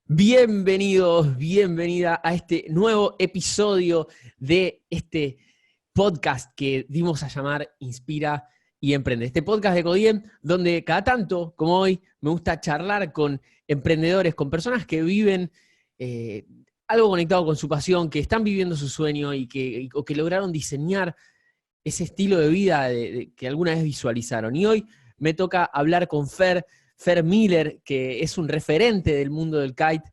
Bienvenidos, bienvenida a este nuevo episodio de este podcast que dimos a llamar Inspira y Emprende. Este podcast de Codiem, donde cada tanto, como hoy, me gusta charlar con emprendedores, con personas que viven algo conectado con su pasión, que están viviendo su sueño o que lograron diseñar ese estilo de vida que alguna vez visualizaron. Y hoy me toca hablar con Fer Miller, que es un referente del mundo del kite,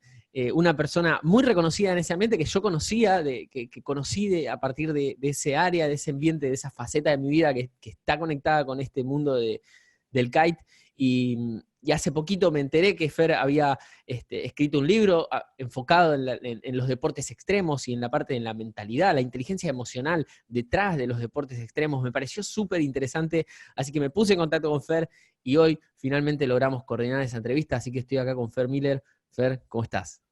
una persona muy reconocida en ese ambiente que yo conocía, que conocí a partir de ese área, de ese ambiente, de esa faceta de mi vida que está conectada con este mundo del kite. Y hace poquito me enteré que Fer había escrito un libro enfocado en los deportes extremos y en la parte de la mentalidad, la inteligencia emocional detrás de los deportes extremos. Me pareció súper interesante, así que me puse en contacto con Fer y hoy finalmente logramos coordinar esa entrevista, así que estoy acá con Fer Miller. Fer, ¿cómo estás?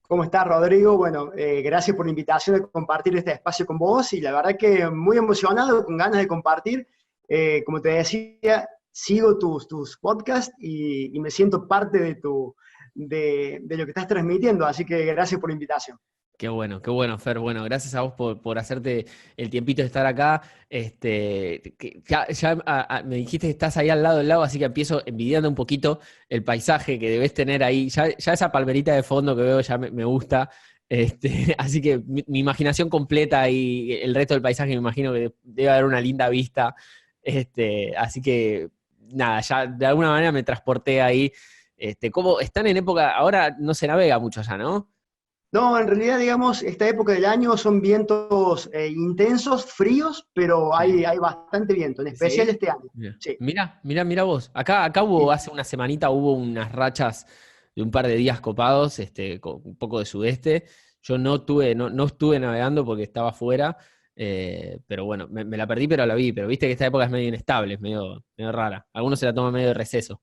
¿Cómo estás, Rodrigo? Bueno, gracias por la invitación a compartir este espacio con vos y la verdad que muy emocionado, con ganas de compartir. Como te decía, sigo tus podcasts y me siento parte de lo que estás transmitiendo, así que gracias por la invitación. Qué bueno, Fer. Bueno, gracias a vos por hacerte el tiempito de estar acá. Ya me dijiste que estás ahí al lado del lago, así que empiezo envidiando un poquito el paisaje que debes tener ahí. Ya esa palmerita de fondo que veo ya me gusta. Así que mi imaginación completa y el resto del paisaje me imagino que debe haber una linda vista. Así que nada, ya de alguna manera me transporté ahí. ¿Cómo están en época? Ahora no se navega mucho allá, ¿no? No, en realidad, digamos, esta época del año son vientos intensos, fríos, pero Sí. hay bastante viento, en especial ¿Sí? este año. Mira, Sí. mira vos. Acá hubo, hace una semanita hubo unas rachas de un par de días copados, con un poco de sudeste. Yo no estuve navegando porque estaba afuera, pero bueno, me la perdí, pero la vi. Pero viste que esta época es medio inestable, es medio rara. Algunos se la toman medio de receso.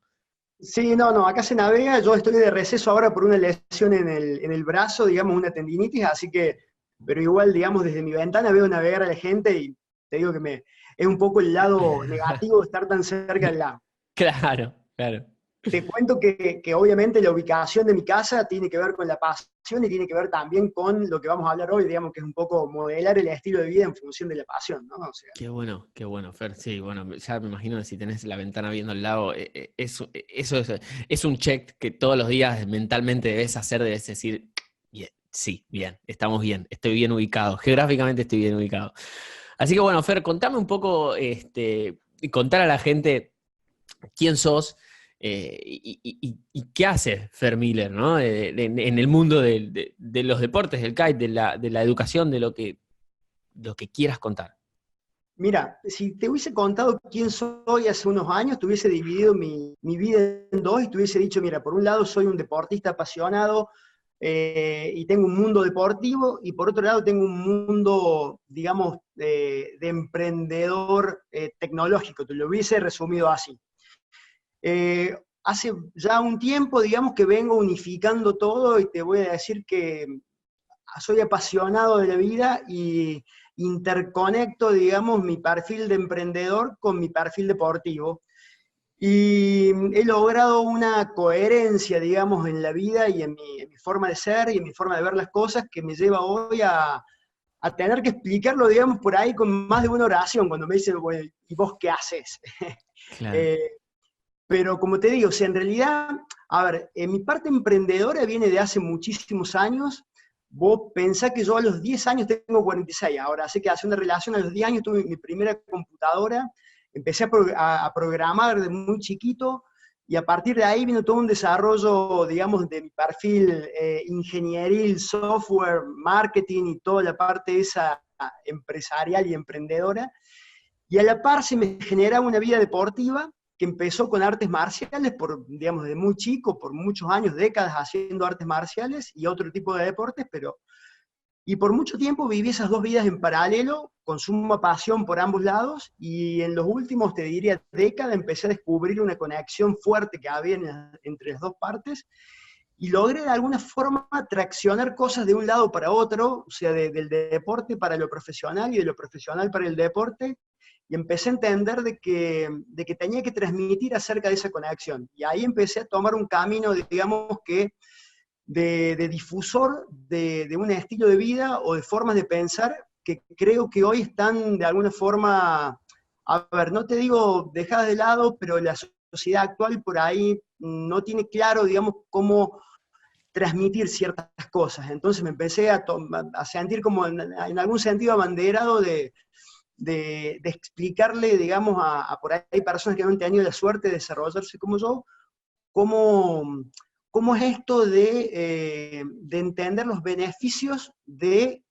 Sí, no, acá se navega, yo estoy de receso ahora por una lesión en el brazo, digamos, una tendinitis, así que, pero igual, digamos, desde mi ventana veo navegar a la gente y te digo que es un poco el lado negativo de estar tan cerca del lago. Claro, claro. Te cuento que obviamente la ubicación de mi casa tiene que ver con la pasión y tiene que ver también con lo que vamos a hablar hoy, digamos, que es un poco modelar el estilo de vida en función de la pasión, ¿no? O sea, Qué bueno, Fer. Sí, bueno, ya me imagino que si tenés la ventana viendo el lago, eso es un check que todos los días mentalmente debes hacer, debes decir, bien, sí, bien, estamos bien, estoy bien ubicado, geográficamente estoy bien ubicado. Así que bueno, Fer, contame un poco, y contar a la gente quién sos y qué hace Fer Miller, ¿no? En el mundo de los deportes, del kite, de la educación, lo que quieras contar. mira, si te hubiese contado quién soy hace unos años, te hubiese dividido mi vida en dos y te hubiese dicho, mira, por un lado soy un deportista apasionado y tengo un mundo deportivo, y por otro lado tengo un mundo, digamos, de emprendedor tecnológico, te lo hubiese resumido así. Hace ya un tiempo, digamos, que vengo unificando todo y te voy a decir que soy apasionado de la vida y interconecto, digamos, mi perfil de emprendedor con mi perfil deportivo. Y he logrado una coherencia, digamos, en la vida y en mi forma de ser y en mi forma de ver las cosas que me lleva hoy a tener que explicarlo, digamos, por ahí con más de una oración, cuando me dicen, bueno, ¿y vos qué haces? Claro. eh, pero como te digo, o sea, en realidad, a ver, mi parte emprendedora viene de hace muchísimos años. Vos pensás que yo a los 10 años tengo 46, ahora, así que hace una relación, a los 10 años tuve mi primera computadora, empecé a programar desde muy chiquito, y a partir de ahí vino todo un desarrollo, digamos, de mi perfil ingenieril, software, marketing y toda la parte esa empresarial y emprendedora. Y a la par se me generaba una vida deportiva que empezó con artes marciales, digamos, de muy chico, por muchos años, décadas haciendo artes marciales y otro tipo de deportes, y por mucho tiempo viví esas dos vidas en paralelo, con suma pasión por ambos lados, y en los últimos, te diría, décadas, empecé a descubrir una conexión fuerte que había entre las dos partes, y logré de alguna forma traccionar cosas de un lado para otro, o sea, del deporte para lo profesional y de lo profesional para el deporte, y empecé a entender de que tenía que transmitir acerca de esa conexión. Y ahí empecé a tomar un camino, digamos, que de difusor de un estilo de vida o de formas de pensar que creo que hoy están de alguna forma, a ver, no te digo dejadas de lado, pero la sociedad actual por ahí no tiene claro, digamos, cómo transmitir ciertas cosas. Entonces me empecé a sentir como en algún sentido abanderado de explicarle, digamos, a por ahí personas que no han tenido la suerte de desarrollarse como yo, cómo, cómo es esto de entender los beneficios de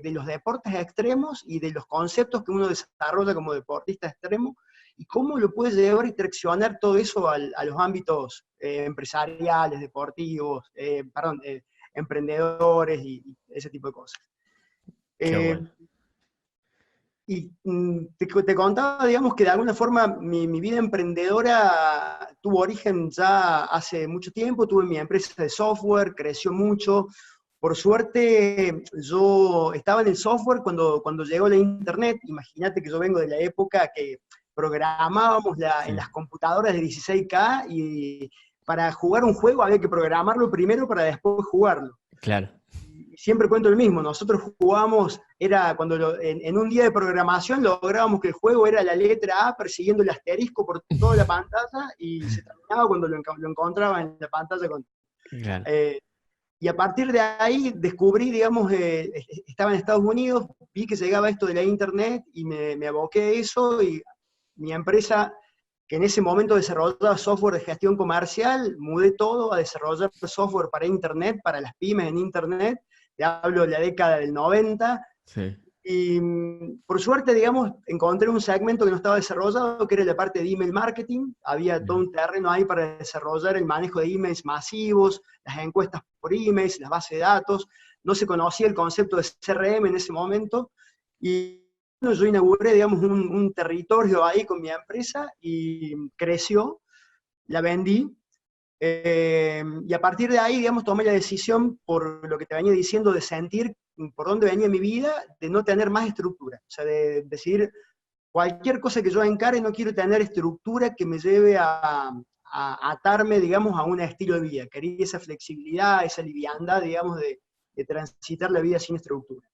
los deportes extremos y de los conceptos que uno desarrolla como deportista extremo, y cómo lo puede llevar y traccionar todo eso a los ámbitos empresariales, deportivos, emprendedores y ese tipo de cosas. Qué Eh, bueno. y te contaba, digamos, que de alguna forma mi vida emprendedora tuvo origen ya hace mucho tiempo. Tuve mi empresa de software, creció mucho. Por suerte, yo estaba en el software cuando llegó la internet. Imagínate que yo vengo de la época que programábamos en Sí, las computadoras de 16K, y para jugar un juego había que programarlo primero para después jugarlo. claro. Y siempre cuento lo mismo, nosotros jugábamos, era cuando en un día de programación lográbamos que el juego era la letra A persiguiendo el asterisco por toda la pantalla, y se terminaba cuando lo encontraba en la pantalla. Claro. Eh, y a partir de ahí descubrí, digamos, estaba en Estados Unidos, vi que llegaba esto de la internet y me aboqué a eso, y mi empresa, que en ese momento desarrollaba software de gestión comercial, mudé todo a desarrollar software para internet, para las pymes en internet. Te hablo de la década del 90, Sí. y por suerte, digamos, encontré un segmento que no estaba desarrollado, que era la parte de email marketing. Había todo Bien. un terreno ahí para desarrollar el manejo de emails masivos, las encuestas por emails, las bases de datos. No se conocía el concepto de CRM en ese momento. Y bueno, yo inauguré, digamos, un territorio ahí con mi empresa, y creció, la vendí. Y a partir de ahí, digamos, tomé la decisión, por lo que te venía diciendo, de sentir por dónde venía mi vida, de no tener más estructura. O sea, de decidir cualquier cosa que yo encare, no quiero tener estructura que me lleve a atarme, digamos, a un estilo de vida. Quería esa flexibilidad, esa liviandad, digamos, de transitar la vida sin estructura.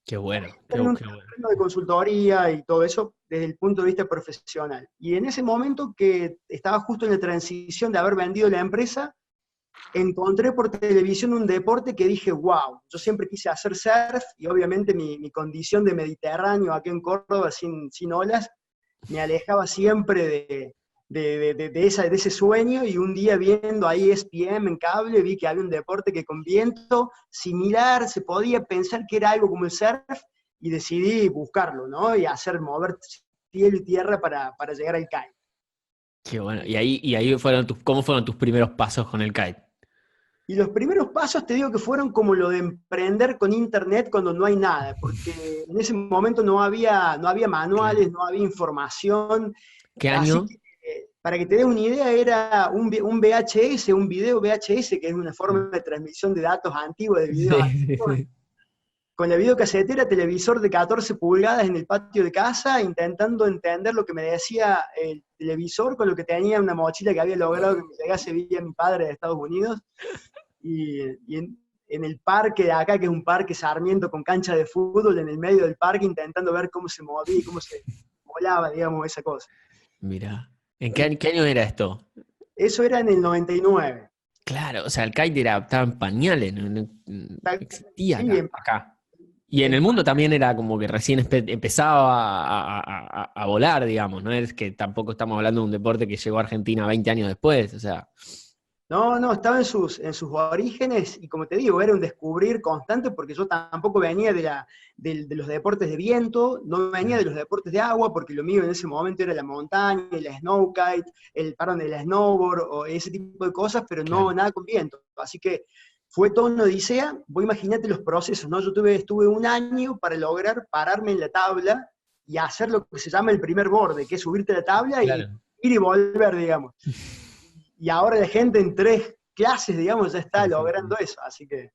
Qué bueno, En un qué bueno. terreno de consultoría y todo eso desde el punto de vista profesional. Y en ese momento, que estaba justo en la transición de haber vendido la empresa, encontré por televisión un deporte que dije, wow, yo siempre quise hacer surf, y obviamente mi condición de Mediterráneo aquí en Córdoba sin olas me alejaba siempre de ese sueño. Y un día, viendo ahí ESPN en cable, vi que había un deporte que con viento similar se podía pensar que era algo como el surf, y decidí buscarlo, ¿no? Y mover cielo y tierra para llegar al kite. Qué bueno. Y ahí ¿cómo fueron tus primeros pasos con el kite? Y los primeros pasos, te digo, que fueron como lo de emprender con internet cuando no hay nada, porque en ese momento no había Claro. manuales, no había información. ¿Qué Así año? que, para que te des una idea, era un VHS, un video VHS, que es una Sí. forma de transmisión de datos antigua, de videos Sí, sí, antiguos, sí. con la videocasetera, televisor de 14 pulgadas en el patio de casa, intentando entender lo que me decía el televisor, con lo que tenía una mochila que había logrado que me llegase vía mi padre de Estados Unidos. Y en el parque de acá, que es un parque Sarmiento con cancha de fútbol, en el medio del parque, intentando ver cómo se movía y cómo se volaba, digamos, esa cosa. Mira. ¿En qué año era esto? Eso era en el 99. Claro, o sea, el kite estaba en pañales, no existía Sí, acá. Y en el en mundo también era como que recién empezaba a volar, digamos, no es que tampoco estamos hablando de un deporte que llegó a Argentina 20 años después, o sea, No, no, estaba en sus orígenes, y como te digo, era un descubrir constante, porque yo tampoco venía de los deportes de viento, no venía de los deportes de agua, porque lo mío en ese momento era la montaña, el snow kite, el snowboard o ese tipo de cosas, pero no claro, nada con viento. Así que fue todo una odisea. Vos imaginate los procesos, ¿no? Yo estuve un año para lograr pararme en la tabla y hacer lo que se llama el primer borde, que es subirte a la tabla y claro. ir y volver, digamos. Y ahora la gente en 3 clases, digamos, ya está Sí, sí, logrando sí. eso, así que...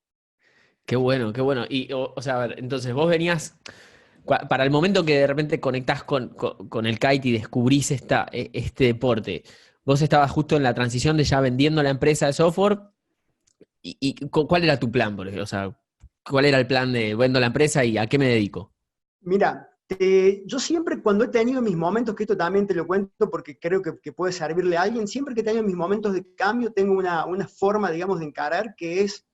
Qué bueno, qué bueno. Y, o sea, a ver, entonces vos venías, para el momento que de repente conectás con el kite y descubrís este deporte, vos estabas justo en la transición de ya vendiendo la empresa de software ¿Cuál era tu plan, por ejemplo? O sea, ¿cuál era el plan de vendo la empresa y a qué me dedico? Mira, yo siempre cuando he tenido mis momentos, que esto también te lo cuento porque creo que puede servirle a alguien, siempre que he tenido mis momentos de cambio, tengo una forma, digamos, de encarar que es,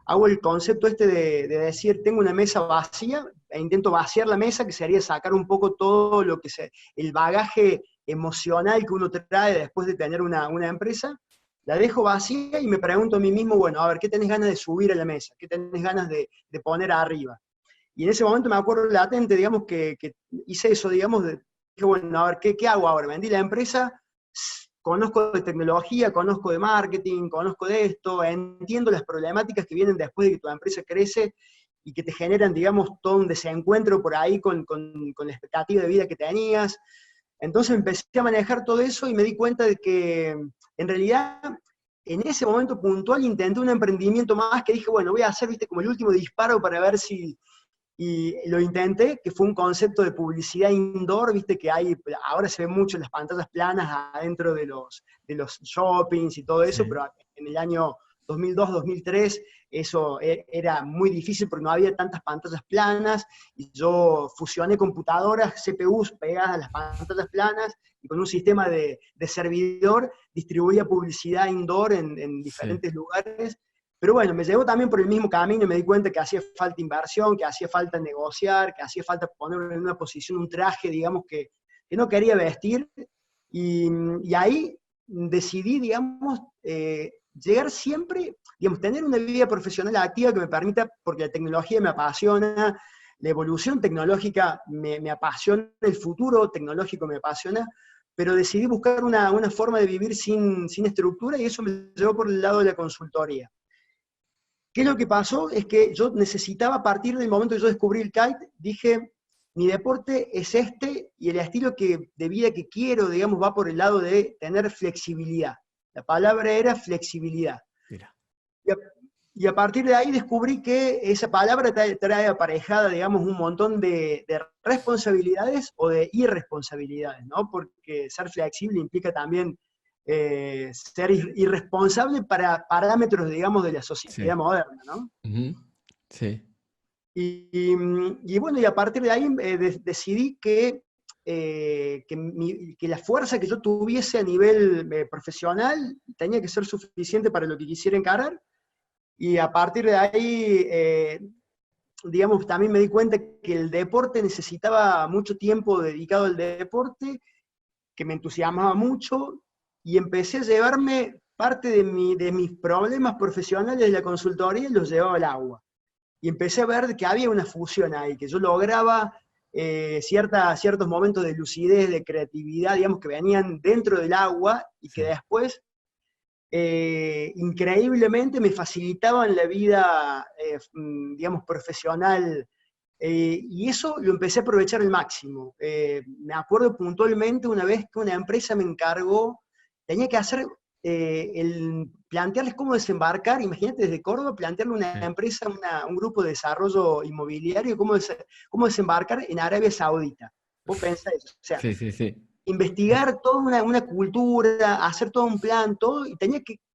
hago el concepto este de decir, tengo una mesa vacía, e intento vaciar la mesa, que sería sacar un poco todo lo que el bagaje emocional que uno trae después de tener una empresa, la dejo vacía y me pregunto a mí mismo, bueno, a ver, ¿qué tenés ganas de subir a la mesa? ¿Qué tenés ganas de poner arriba? Y en ese momento me acuerdo latente, digamos, que hice eso, digamos, dije, bueno, a ver, ¿qué hago ahora? Vendí la empresa, conozco de tecnología, conozco de marketing, conozco de esto, entiendo las problemáticas que vienen después de que tu empresa crece y que te generan, digamos, todo un desencuentro por ahí con la expectativa de vida que tenías. Entonces empecé a manejar todo eso y me di cuenta de que en realidad en ese momento puntual intenté un emprendimiento más que dije, bueno, voy a hacer, viste, como el último disparo para ver si, y lo intenté, que fue un concepto de publicidad indoor, viste que hay, ahora se ven mucho las pantallas planas adentro de los shoppings y todo eso, Sí. pero en el año 2002-2003 eso era muy difícil porque no había tantas pantallas planas, y yo fusioné computadoras, CPUs pegadas a las pantallas planas, y con un sistema de servidor distribuía publicidad indoor en Sí. diferentes lugares. Pero bueno, me llevó también por el mismo camino y me di cuenta que hacía falta inversión, que hacía falta negociar, que hacía falta poner en una posición un traje, digamos, que no quería vestir. Y ahí decidí, digamos, llegar siempre, digamos, tener una vida profesional activa que me permita, porque la tecnología me apasiona, la evolución tecnológica me apasiona, el futuro tecnológico me apasiona, pero decidí buscar una forma de vivir sin estructura, y eso me llevó por el lado de la consultoría. ¿Qué es lo que pasó? Es que yo necesitaba, a partir del momento que yo descubrí el kite, dije, mi deporte es este y el estilo de vida que quiero, digamos, va por el lado de tener flexibilidad. La palabra era flexibilidad. Mira. Y a, y a partir de ahí descubrí que esa palabra trae aparejada, digamos, un montón de responsabilidades o de irresponsabilidades, ¿no? Porque ser flexible implica también ser irresponsable para parámetros, digamos, de la Sí. sociedad moderna, ¿no? Ujú. Sí. Y bueno, y a partir de ahí decidí que la fuerza que yo tuviese a nivel profesional tenía que ser suficiente para lo que quisiera encarar, y a partir de ahí, digamos, también me di cuenta que el deporte necesitaba mucho tiempo dedicado al deporte, que me entusiasmaba mucho, y empecé a llevarme parte de mis problemas profesionales de la consultoría y los llevaba al agua. Y empecé a ver que había una fusión ahí, que yo lograba ciertos momentos de lucidez, de creatividad, digamos, que venían dentro del agua y que Sí. después increíblemente me facilitaban la vida, digamos, profesional, y eso lo empecé a aprovechar al máximo. Me acuerdo puntualmente una vez que una empresa me encargó, tenía que hacer, plantearles cómo desembarcar, imagínate desde Córdoba, plantearle a una Sí. empresa, un grupo de desarrollo inmobiliario, cómo desembarcar en Arabia Saudita. Vos pensás eso, o sea, Sí, sí, sí. investigar toda una cultura, hacer todo un plan, todo, y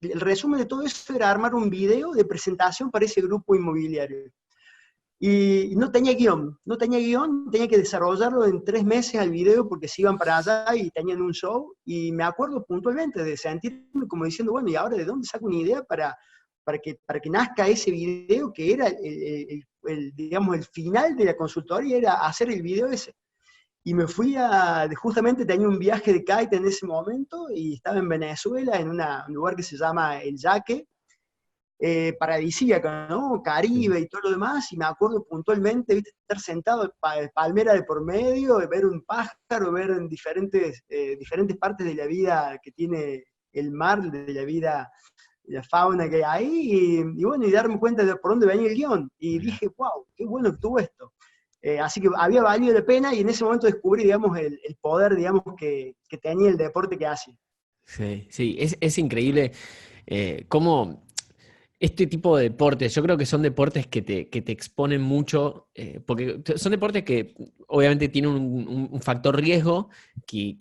el resumen de todo eso era armar un video de presentación para ese grupo inmobiliario. Y no tenía guión, tenía que desarrollarlo en 3 meses al video porque se iban para allá y tenían un show, y me acuerdo puntualmente de sentirme como diciendo, bueno, ¿y ahora de dónde saco una idea para que nazca ese video que era, digamos, el final de la consultoría, era hacer el video ese? Y me fui justamente tenía un viaje de kite en ese momento y estaba en Venezuela, en un lugar que se llama El Yaque, paradisíaco, ¿no? Sí. Caribe y todo lo demás, y me acuerdo puntualmente, ¿viste? Estar sentado, palmera de por medio, ver un pájaro, ver en diferentes partes de la vida que tiene el mar, de la vida, la fauna que hay ahí, y bueno, y darme cuenta de por dónde venía el guión. Y Mira. dije, wow, qué bueno que estuvo esto. Así que había valido la pena, y en ese momento descubrí, digamos, el poder, digamos, que tenía el deporte que hace. Sí, sí, es increíble cómo este tipo de deportes, yo creo que son deportes que te exponen mucho, porque son deportes que obviamente tienen un factor riesgo, y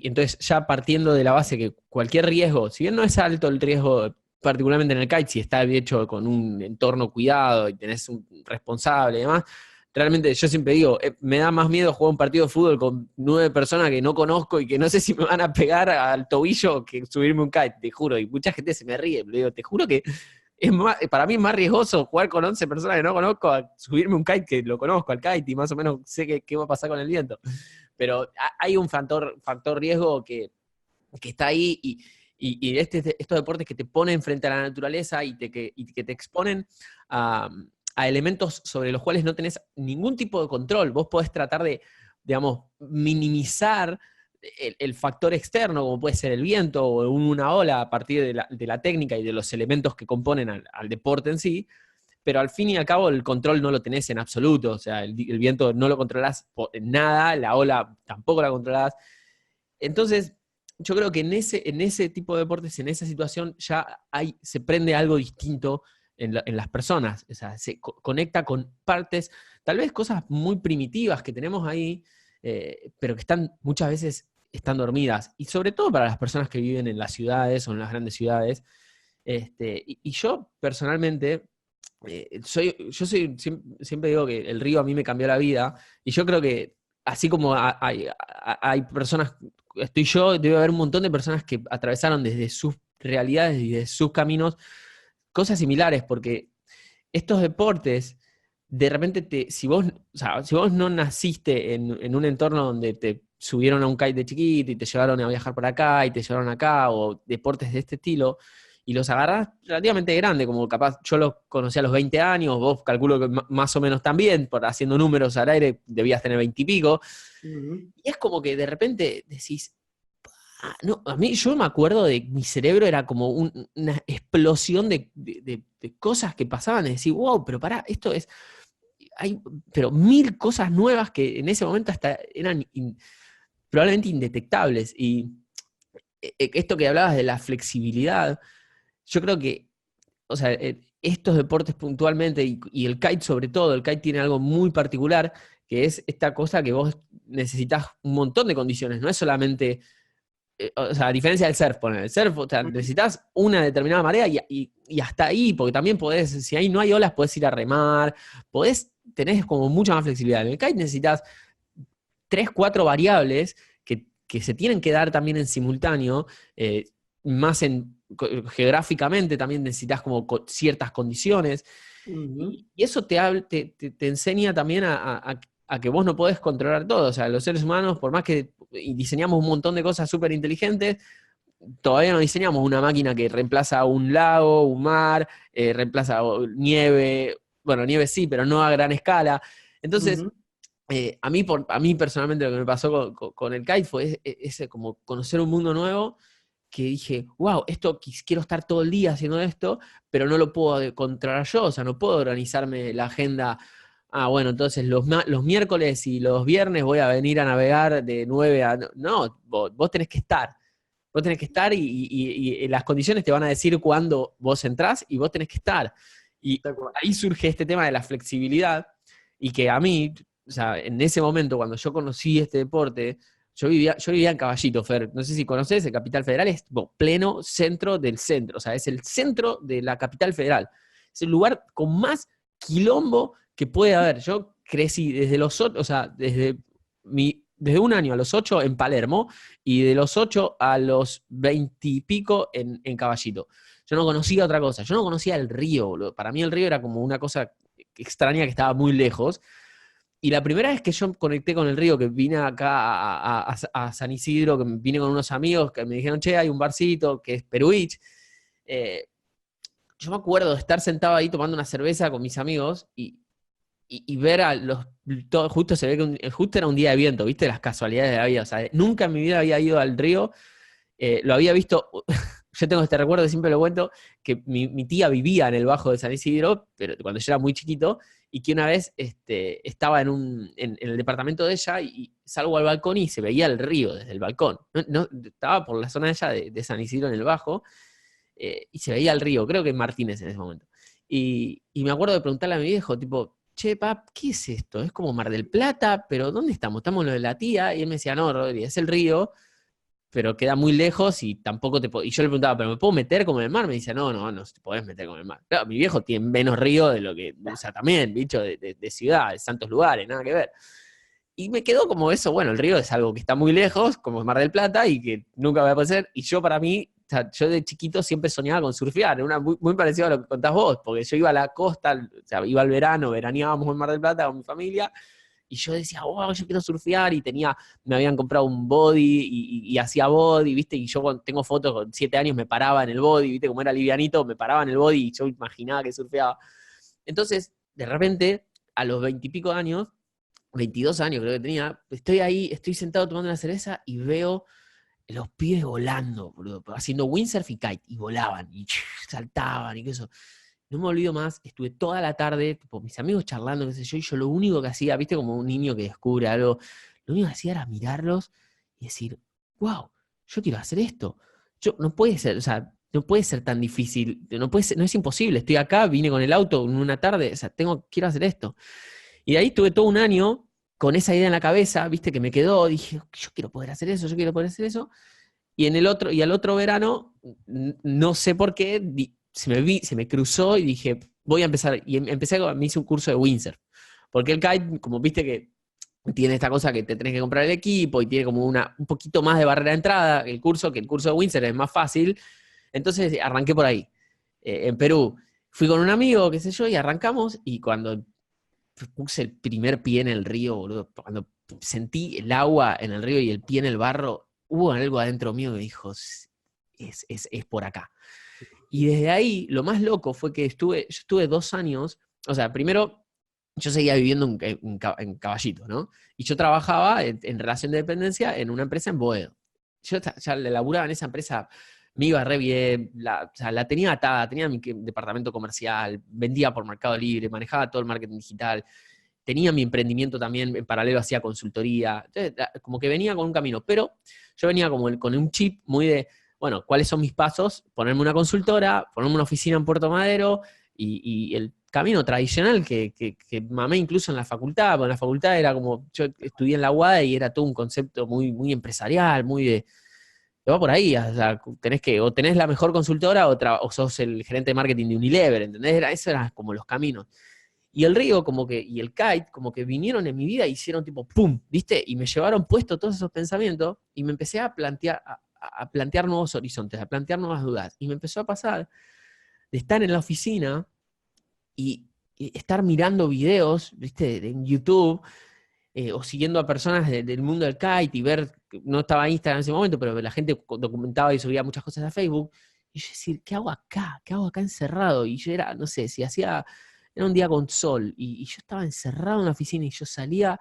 entonces ya partiendo de la base que cualquier riesgo, si bien no es alto el riesgo particularmente en el kite, si está hecho con un entorno cuidado y tenés un responsable y demás, realmente yo siempre digo, me da más miedo jugar un partido de fútbol con 9 personas que no conozco y que no sé si me van a pegar al tobillo que subirme un kite, te juro. Y mucha gente se me ríe, pero digo, te juro que para mí es más riesgoso jugar con 11 personas que no conozco a subirme un kite que lo conozco al kite y más o menos sé qué va a pasar con el viento. Pero hay un factor riesgo que está ahí y estos deportes que te ponen frente a la naturaleza y que te exponen a elementos sobre los cuales no tenés ningún tipo de control. Vos podés tratar de, digamos, minimizar el factor externo, como puede ser el viento o una ola a partir de la técnica y de los elementos que componen al deporte en sí, pero al fin y al cabo el control no lo tenés en absoluto. O sea, el viento no lo controlás en nada, la ola tampoco la controlás. Entonces, yo creo que en ese tipo de deportes, en esa situación, ya se prende algo distinto en las personas. O sea, se conecta con partes, tal vez cosas muy primitivas que tenemos ahí, pero que muchas veces están dormidas. Y sobre todo para las personas que viven en las ciudades o en las grandes ciudades. Y yo personalmente, siempre digo que el río a mí me cambió la vida. Y yo creo que así como hay personas, estoy yo, debe haber un montón de personas que atravesaron desde sus realidades y desde sus caminos cosas similares, porque estos deportes, de repente, si vos no naciste en un entorno donde te subieron a un kite de chiquito y te llevaron a viajar por acá y te llevaron acá, o deportes de este estilo, y los agarrás relativamente grande, como capaz yo los conocí a los 20 años, vos calculo que más o menos también, por haciendo números al aire, debías tener 20 y pico, y es como que de repente decís, no, yo me acuerdo de mi cerebro era como una explosión de cosas que pasaban, de decir, wow, pero pará, hay pero 1000 cosas nuevas que en ese momento hasta eran probablemente indetectables. Y esto que hablabas de la flexibilidad, yo creo que, o sea, estos deportes puntualmente y el kite sobre todo, el kite tiene algo muy particular, que es esta cosa que vos necesitas un montón de condiciones, no es solamente o sea, a diferencia del surf, poner el surf, o sea, necesitas una determinada marea y hasta ahí, porque también podés, si ahí no hay olas, podés ir a remar, tenés como mucha más flexibilidad. En el kite necesitas 3, 4 variables que se tienen que dar también en simultáneo, más geográficamente también necesitas como ciertas condiciones, y eso te enseña también a que vos no podés controlar todo. O sea, los seres humanos, por más que diseñamos un montón de cosas súper inteligentes, todavía no diseñamos una máquina que reemplaza un lago, un mar, reemplaza nieve. Bueno, nieve sí, pero no a gran escala. Entonces, a mí personalmente lo que me pasó con el kite fue ese como conocer un mundo nuevo, que dije, wow, quiero estar todo el día haciendo esto, pero no lo puedo controlar yo. O sea, no puedo organizarme la agenda. Bueno, entonces los miércoles y los viernes voy a venir a navegar de 9 a... No, vos tenés que estar. Vos tenés que estar y las condiciones te van a decir cuándo vos entrás y vos tenés que estar. Y ahí surge este tema de la flexibilidad y que a mí, o sea, en ese momento cuando yo conocí este deporte, yo vivía en Caballito, Fer. No sé si conoces, el Capital Federal es pleno centro del centro. O sea, es el centro de la Capital Federal. Es el lugar con más quilombo que puede haber. Yo crecí desde un año a los 8 en Palermo y de los 8 a los 20 y pico en Caballito. Yo no conocía otra cosa. Yo no conocía el río, boludo. Para mí el río era como una cosa extraña que estaba muy lejos. Y la primera vez que yo conecté con el río, que vine acá a San Isidro, que vine con unos amigos que me dijeron, che, hay un barcito que es Peruich. Yo me acuerdo de estar sentado ahí tomando una cerveza con mis amigos y ver justo se ve que justo era un día de viento, ¿viste? Las casualidades de la vida. O sea, nunca en mi vida había ido al río. Lo había visto, yo tengo este recuerdo, siempre lo cuento, que mi tía vivía en el Bajo de San Isidro, pero cuando yo era muy chiquito, y que una vez estaba en el departamento de ella y salgo al balcón y se veía el río desde el balcón. Estaba por la zona de ella de San Isidro en el Bajo, y se veía el río, creo que en Martínez en ese momento. Y me acuerdo de preguntarle a mi viejo, tipo, che, pap, ¿qué es esto? Es como Mar del Plata, pero ¿dónde estamos? Estamos en lo de la tía, y él me decía, no, Rodri, es el río. pero queda muy lejos y tampoco y yo le preguntaba, ¿pero me puedo meter como en el mar? Me dice, no te podés meter como en el mar. Claro, mi viejo tiene menos río de lo que, o sea, también, bicho, de ciudad, de santos lugares, nada que ver. Y me quedó como eso, bueno, el río es algo que está muy lejos, como Mar del Plata, y que nunca va a pasar. Y yo para mí, o sea, yo de chiquito siempre soñaba con surfear, muy parecido a lo que contás vos, porque yo iba a la costa, o sea, iba al verano, veraneábamos en Mar del Plata con mi familia, y yo decía, wow, yo quiero surfear, y me habían comprado un body, y hacía body, ¿viste? Y yo tengo fotos, con 7 años me paraba en el body, ¿viste? Como era livianito, me paraba en el body, y yo imaginaba que surfeaba. Entonces, de repente, a los 20 y pico de años, 22 años creo que tenía, estoy ahí, estoy sentado tomando una cerveza y veo los pibes volando, boludo, haciendo windsurf y kite, y volaban, y saltaban, y qué eso. No me olvido más, estuve toda la tarde, tipo, mis amigos charlando, qué sé yo, y yo lo único que hacía, viste, como un niño que descubre algo, lo único que hacía era mirarlos y decir, wow, yo quiero hacer esto. No puede ser, o sea, no puede ser tan difícil, no es imposible, estoy acá, vine con el auto en una tarde, o sea, quiero hacer esto. Y de ahí tuve todo un año con esa idea en la cabeza, viste, que me quedó, dije, yo quiero poder hacer eso, yo quiero poder hacer eso. Y al otro verano, no sé por qué, se me cruzó y dije, voy a empezar. Y me hice un curso de windsurf. Porque el kite, como viste que tiene esta cosa que te tenés que comprar el equipo y tiene como un poquito más de barrera de entrada, que el curso de windsurf es más fácil. Entonces arranqué por ahí, en Perú. Fui con un amigo, qué sé yo, y arrancamos, y cuando puse el primer pie en el río, boludo, cuando sentí el agua en el río y el pie en el barro, hubo algo adentro mío que dijo, es por acá. Y desde ahí, lo más loco fue que yo estuve 2 años, o sea, primero yo seguía viviendo en Caballito, ¿no? Y yo trabajaba en relación de dependencia en una empresa en Boedo. Yo ya le laburaba en esa empresa, me iba re bien, o sea, la tenía atada, tenía mi departamento comercial, vendía por Mercado Libre, manejaba todo el marketing digital, tenía mi emprendimiento también, en paralelo hacía consultoría, entonces, como que venía con un camino, pero yo venía como con un chip muy de, bueno, ¿cuáles son mis pasos? Ponerme una consultora, ponerme una oficina en Puerto Madero, y el camino tradicional que mamé incluso en la facultad, porque en la facultad era como, yo estudié en la UADE y era todo un concepto muy, muy empresarial, muy de, te va por ahí, o sea, o tenés la mejor consultora o sos el gerente de marketing de Unilever, ¿entendés? Eso eran como los caminos. Y el río y el kite como que vinieron en mi vida y hicieron tipo ¡pum! ¿Viste? Y me llevaron puesto todos esos pensamientos y me empecé a plantear nuevos horizontes, a plantear nuevas dudas. Y me empezó a pasar de estar en la oficina y estar mirando videos, ¿viste? En YouTube, o siguiendo a personas del mundo del kite y ver, no estaba Instagram en ese momento, pero la gente documentaba y subía muchas cosas a Facebook. Y yo decir, ¿qué hago acá? ¿Qué hago acá encerrado? Y yo era, no sé, era un día con sol y yo estaba encerrado en la oficina y yo salía,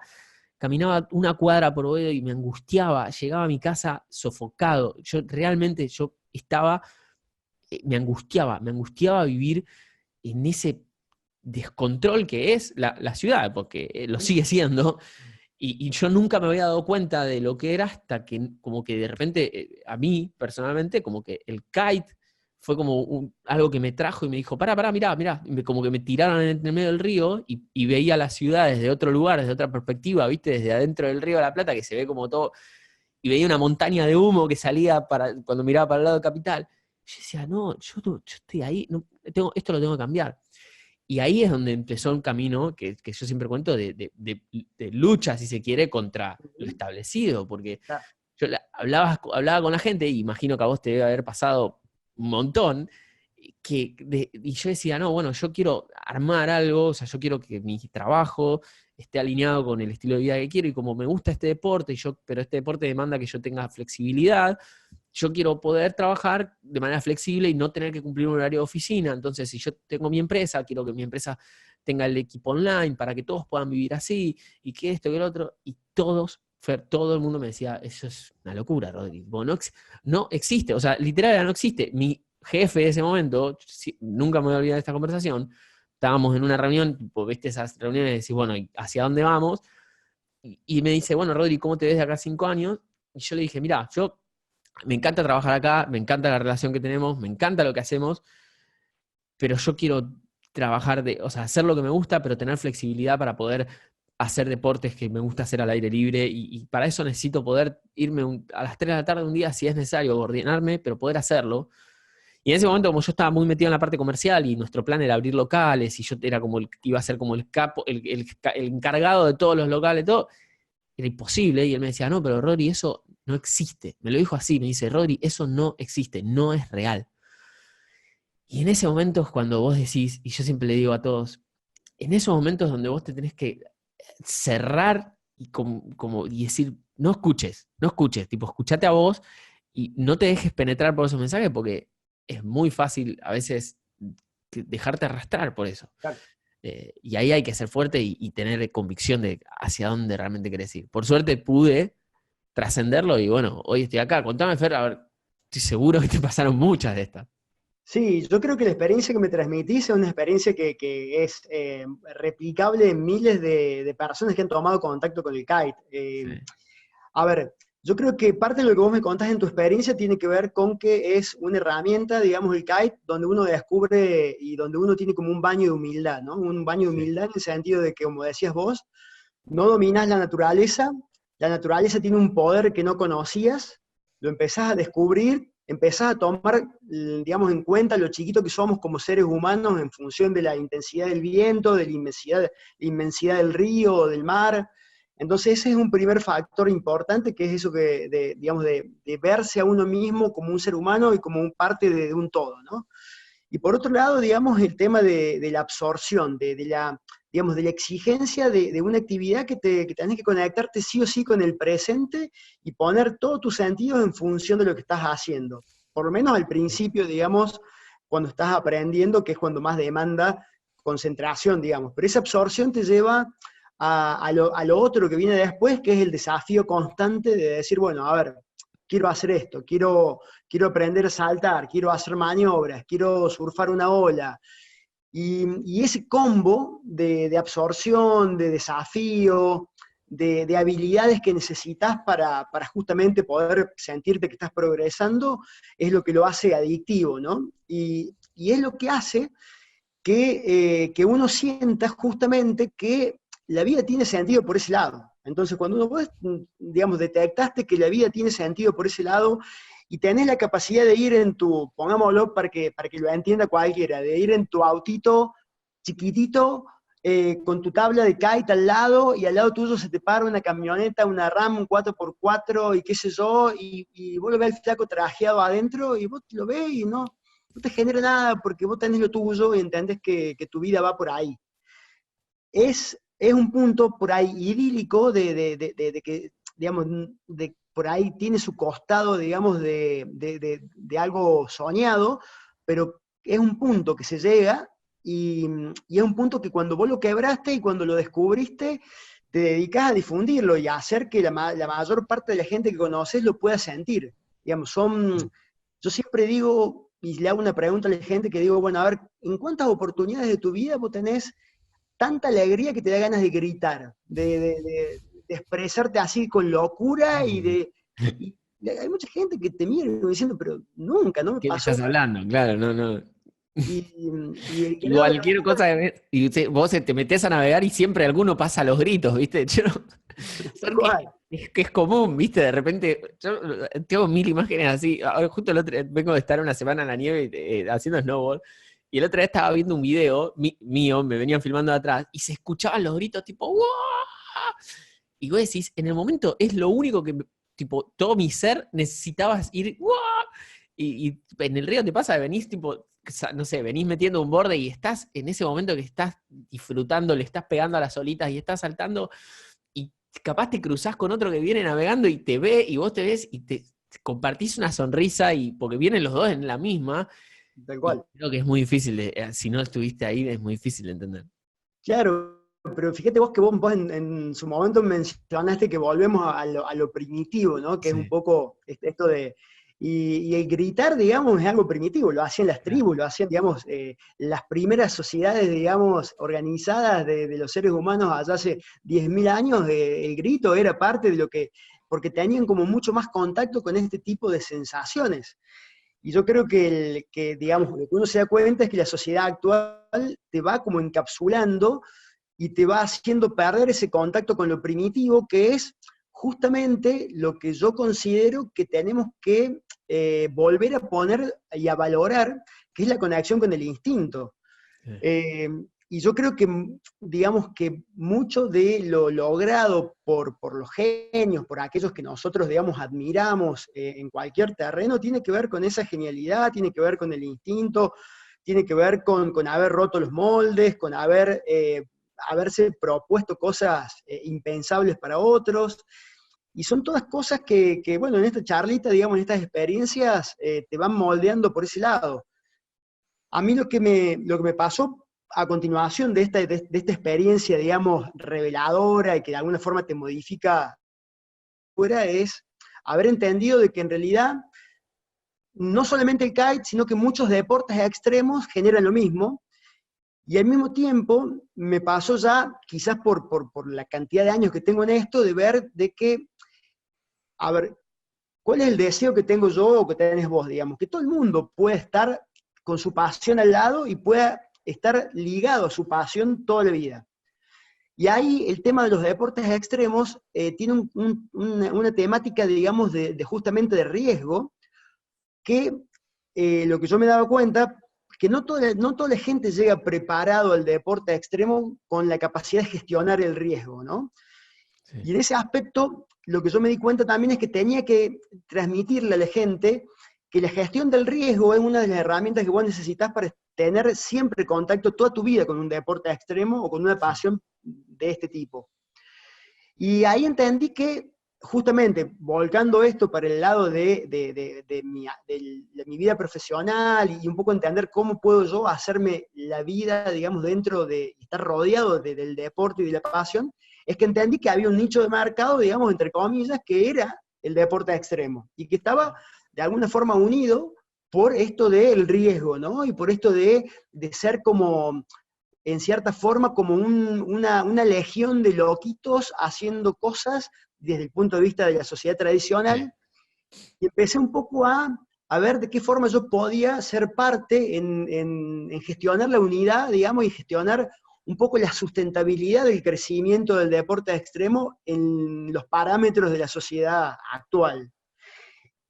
caminaba una cuadra por Boedo y me angustiaba, llegaba a mi casa sofocado. Yo estaba, me angustiaba vivir en ese descontrol que es la ciudad, porque lo sigue siendo, y yo nunca me había dado cuenta de lo que era hasta que como que de repente, a mí personalmente, como que el kite fue como algo que me trajo y me dijo, pará, mirá, como que me tiraron en el medio del río y veía la ciudad desde otro lugar, desde otra perspectiva, ¿viste? Desde adentro del río de la Plata, que se ve como todo, y veía una montaña de humo que salía cuando miraba para el lado de Capital. Yo decía, no, yo estoy ahí, no, esto lo tengo que cambiar. Y ahí es donde empezó un camino que yo siempre cuento de lucha, si se quiere, contra lo establecido, porque yo hablaba con la gente, y imagino que a vos te debe haber pasado un montón, y yo decía, no, bueno, yo quiero armar algo, o sea, yo quiero que mi trabajo esté alineado con el estilo de vida que quiero, y como me gusta este deporte, pero este deporte demanda que yo tenga flexibilidad, yo quiero poder trabajar de manera flexible y no tener que cumplir un horario de oficina. Entonces, si yo tengo mi empresa, quiero que mi empresa tenga el equipo online para que todos puedan vivir así, y que esto, que el otro, y todo el mundo me decía, eso es una locura, Rodrigo, no existe, o sea, literal no existe. Mi jefe de ese momento, nunca me voy a olvidar de esta conversación, estábamos en una reunión, tipo, viste esas reuniones de decir, bueno, ¿hacia dónde vamos? Y me dice, bueno, Rodri, ¿cómo te ves de acá a 5 años? Y yo le dije, mira, me encanta trabajar acá, me encanta la relación que tenemos, me encanta lo que hacemos, pero yo quiero trabajar o sea, hacer lo que me gusta, pero tener flexibilidad para poder hacer deportes que me gusta hacer al aire libre, y para eso necesito poder irme a las 3 de la tarde un día si es necesario, ordenarme, pero poder hacerlo. Y en ese momento, como yo estaba muy metido en la parte comercial y nuestro plan era abrir locales, y yo era como iba a ser como el capo, el encargado de todos los locales, todo, era imposible. Y él me decía, no, pero Rodri, eso no existe. Me lo dijo así, me dice, Rodri, eso no existe, no es real. Y en ese momento es cuando vos decís, y yo siempre le digo a todos, en esos momentos donde vos te tenés que cerrar y decir, no escuches, tipo, escuchate a vos y no te dejes penetrar por esos mensajes, porque es muy fácil a veces dejarte arrastrar por eso. Claro. Y ahí hay que ser fuerte y tener convicción de hacia dónde realmente querés ir. Por suerte pude trascenderlo y bueno, hoy estoy acá. Contame, Fer, a ver, estoy seguro que te pasaron muchas de estas. Sí, yo creo que la experiencia que me transmitís es una experiencia que es replicable en miles de personas que han tomado contacto con el kite. Sí, A ver, yo creo que parte de lo que vos me contás en tu experiencia tiene que ver con que es una herramienta, digamos, el kite, donde uno descubre y donde uno tiene como un baño de humildad, ¿no? Un baño de sí. humildad en el sentido de que, como decías vos, no dominás la naturaleza tiene un poder que no conocías, lo empezás a descubrir, empezás a tomar, digamos, en cuenta lo chiquito que somos como seres humanos en función de la intensidad del viento, de la inmensidad del río o del mar. Entonces ese es un primer factor importante, que es eso digamos, de verse a uno mismo como un ser humano y como un parte de un todo, ¿no? Y por otro lado, digamos, el tema de la absorción, digamos, de la exigencia de una actividad que tenés que conectarte sí o sí con el presente y poner todos tus sentidos en función de lo que estás haciendo. Por lo menos al principio, digamos, cuando estás aprendiendo, que es cuando más demanda concentración, digamos. Pero esa absorción te lleva a lo otro que viene después, que es el desafío constante de decir, bueno, a ver, quiero hacer esto, quiero aprender a saltar, quiero hacer maniobras, quiero surfar una ola. Y ese combo de absorción, de desafío, de habilidades que necesitas para justamente poder sentirte que estás progresando, es lo que lo hace adictivo, ¿no? Y es lo que hace que uno sienta justamente que la vida tiene sentido por ese lado. Entonces, cuando uno vos, digamos, detectaste que la vida tiene sentido por ese lado y tenés la capacidad de ir en tu, pongámoslo para que lo entienda cualquiera, de ir en tu autito chiquitito, con tu tabla de kite al lado, y al lado tuyo se te para una camioneta, una RAM, un 4x4 y qué sé yo, y vos lo ves al flaco trajeado adentro, y vos lo ves y no te genera nada porque vos tenés lo tuyo y entendés que tu vida va por ahí. Es un punto por ahí idílico de que, digamos, por ahí tiene su costado, digamos, de algo soñado, pero es un punto que se llega y es un punto que cuando vos lo quebraste y cuando lo descubriste, te dedicas a difundirlo y a hacer que la mayor parte de la gente que conoces lo pueda sentir. Digamos, yo siempre digo, y le hago una pregunta a la gente que digo, bueno, a ver, ¿en cuántas oportunidades de tu vida vos tenés tanta alegría que te da ganas de gritar, de expresarte así con locura y hay mucha gente que te mira diciendo, pero nunca, no me ¿Qué me pasó. estás hablando? Claro, no, no. Y el Y grado de cualquier locura, cosa, vos te metés a navegar y siempre alguno pasa a los gritos, ¿viste? tal Son cual. que es común, ¿viste? De repente, yo tengo mil imágenes así. Ahora justo vengo de estar una semana en la nieve haciendo snowboard, y el otro día estaba viendo un video mío, me venían filmando de atrás, y se escuchaban los gritos tipo, ¡wow! Y vos decís, en el momento es lo único que, tipo, todo mi ser necesitaba ir, ¡wow! Y en el río te pasa que venís, tipo, no sé, venís metiendo un borde y estás en ese momento que estás disfrutando, le estás pegando a las olitas y estás saltando, y capaz te cruzás con otro que viene navegando y te ve, y vos te ves y te compartís una sonrisa, y porque vienen los dos en la misma, Tal y cual. creo que es muy difícil, si no estuviste ahí, es muy difícil de entender. Claro, pero fíjate vos que vos en su momento mencionaste que volvemos a lo primitivo, ¿no? Que es un Sí, poco esto de... Y el gritar, digamos, es algo primitivo, lo hacían las claro. tribus, lo hacían, digamos, las primeras sociedades, digamos, organizadas de los seres humanos allá hace 10.000 años, el grito era parte de lo que, porque tenían como mucho más contacto con este tipo de sensaciones. Y yo creo digamos, lo que uno se da cuenta es que la sociedad actual te va como encapsulando y te va haciendo perder ese contacto con lo primitivo, que es justamente lo que yo considero que tenemos que volver a poner y a valorar, que es la conexión con el instinto. Sí. Y yo creo que, digamos que mucho de lo logrado por los genios, por aquellos que nosotros, digamos, admiramos en cualquier terreno, tiene que ver con esa genialidad, tiene que ver con el instinto, tiene que ver con haber roto los moldes, con haberse propuesto cosas impensables para otros. Y son todas cosas que, bueno, en esta charlita, digamos, en estas experiencias, te van moldeando por ese lado. A mí lo que me pasó a continuación de esta experiencia, digamos, reveladora y que de alguna forma te modifica fuera, es haber entendido de que en realidad no solamente el kite, sino que muchos deportes extremos generan lo mismo, y al mismo tiempo me pasó ya, quizás por la cantidad de años que tengo en esto, de ver de que, a ver, ¿cuál es el deseo que tengo yo o que tenés vos, digamos? Que todo el mundo pueda estar con su pasión al lado y pueda estar ligado a su pasión toda la vida. Y ahí el tema de los deportes extremos tiene una temática, digamos, de justamente de riesgo, que lo que yo me he dado cuenta, que no toda la gente llega preparado al deporte extremo con la capacidad de gestionar el riesgo, ¿no? Sí. Y en ese aspecto, lo que yo me di cuenta también es que tenía que transmitirle a la gente que la gestión del riesgo es una de las herramientas que vos necesitas para tener siempre contacto toda tu vida con un deporte extremo o con una pasión de este tipo. Y ahí entendí que, justamente, volcando esto para el lado de mi vida profesional y un poco entender cómo puedo yo hacerme la vida, digamos, dentro de estar rodeado del deporte y de la pasión, es que entendí que había un nicho de mercado, digamos, entre comillas, que era el deporte extremo, y que estaba de alguna forma unido por esto del riesgo, ¿no? Y por esto de ser como, en cierta forma, como una legión de loquitos haciendo cosas desde el punto de vista de la sociedad tradicional, y empecé un poco a ver de qué forma yo podía ser parte en gestionar la unidad, digamos, y gestionar un poco la sustentabilidad del crecimiento del deporte extremo en los parámetros de la sociedad actual.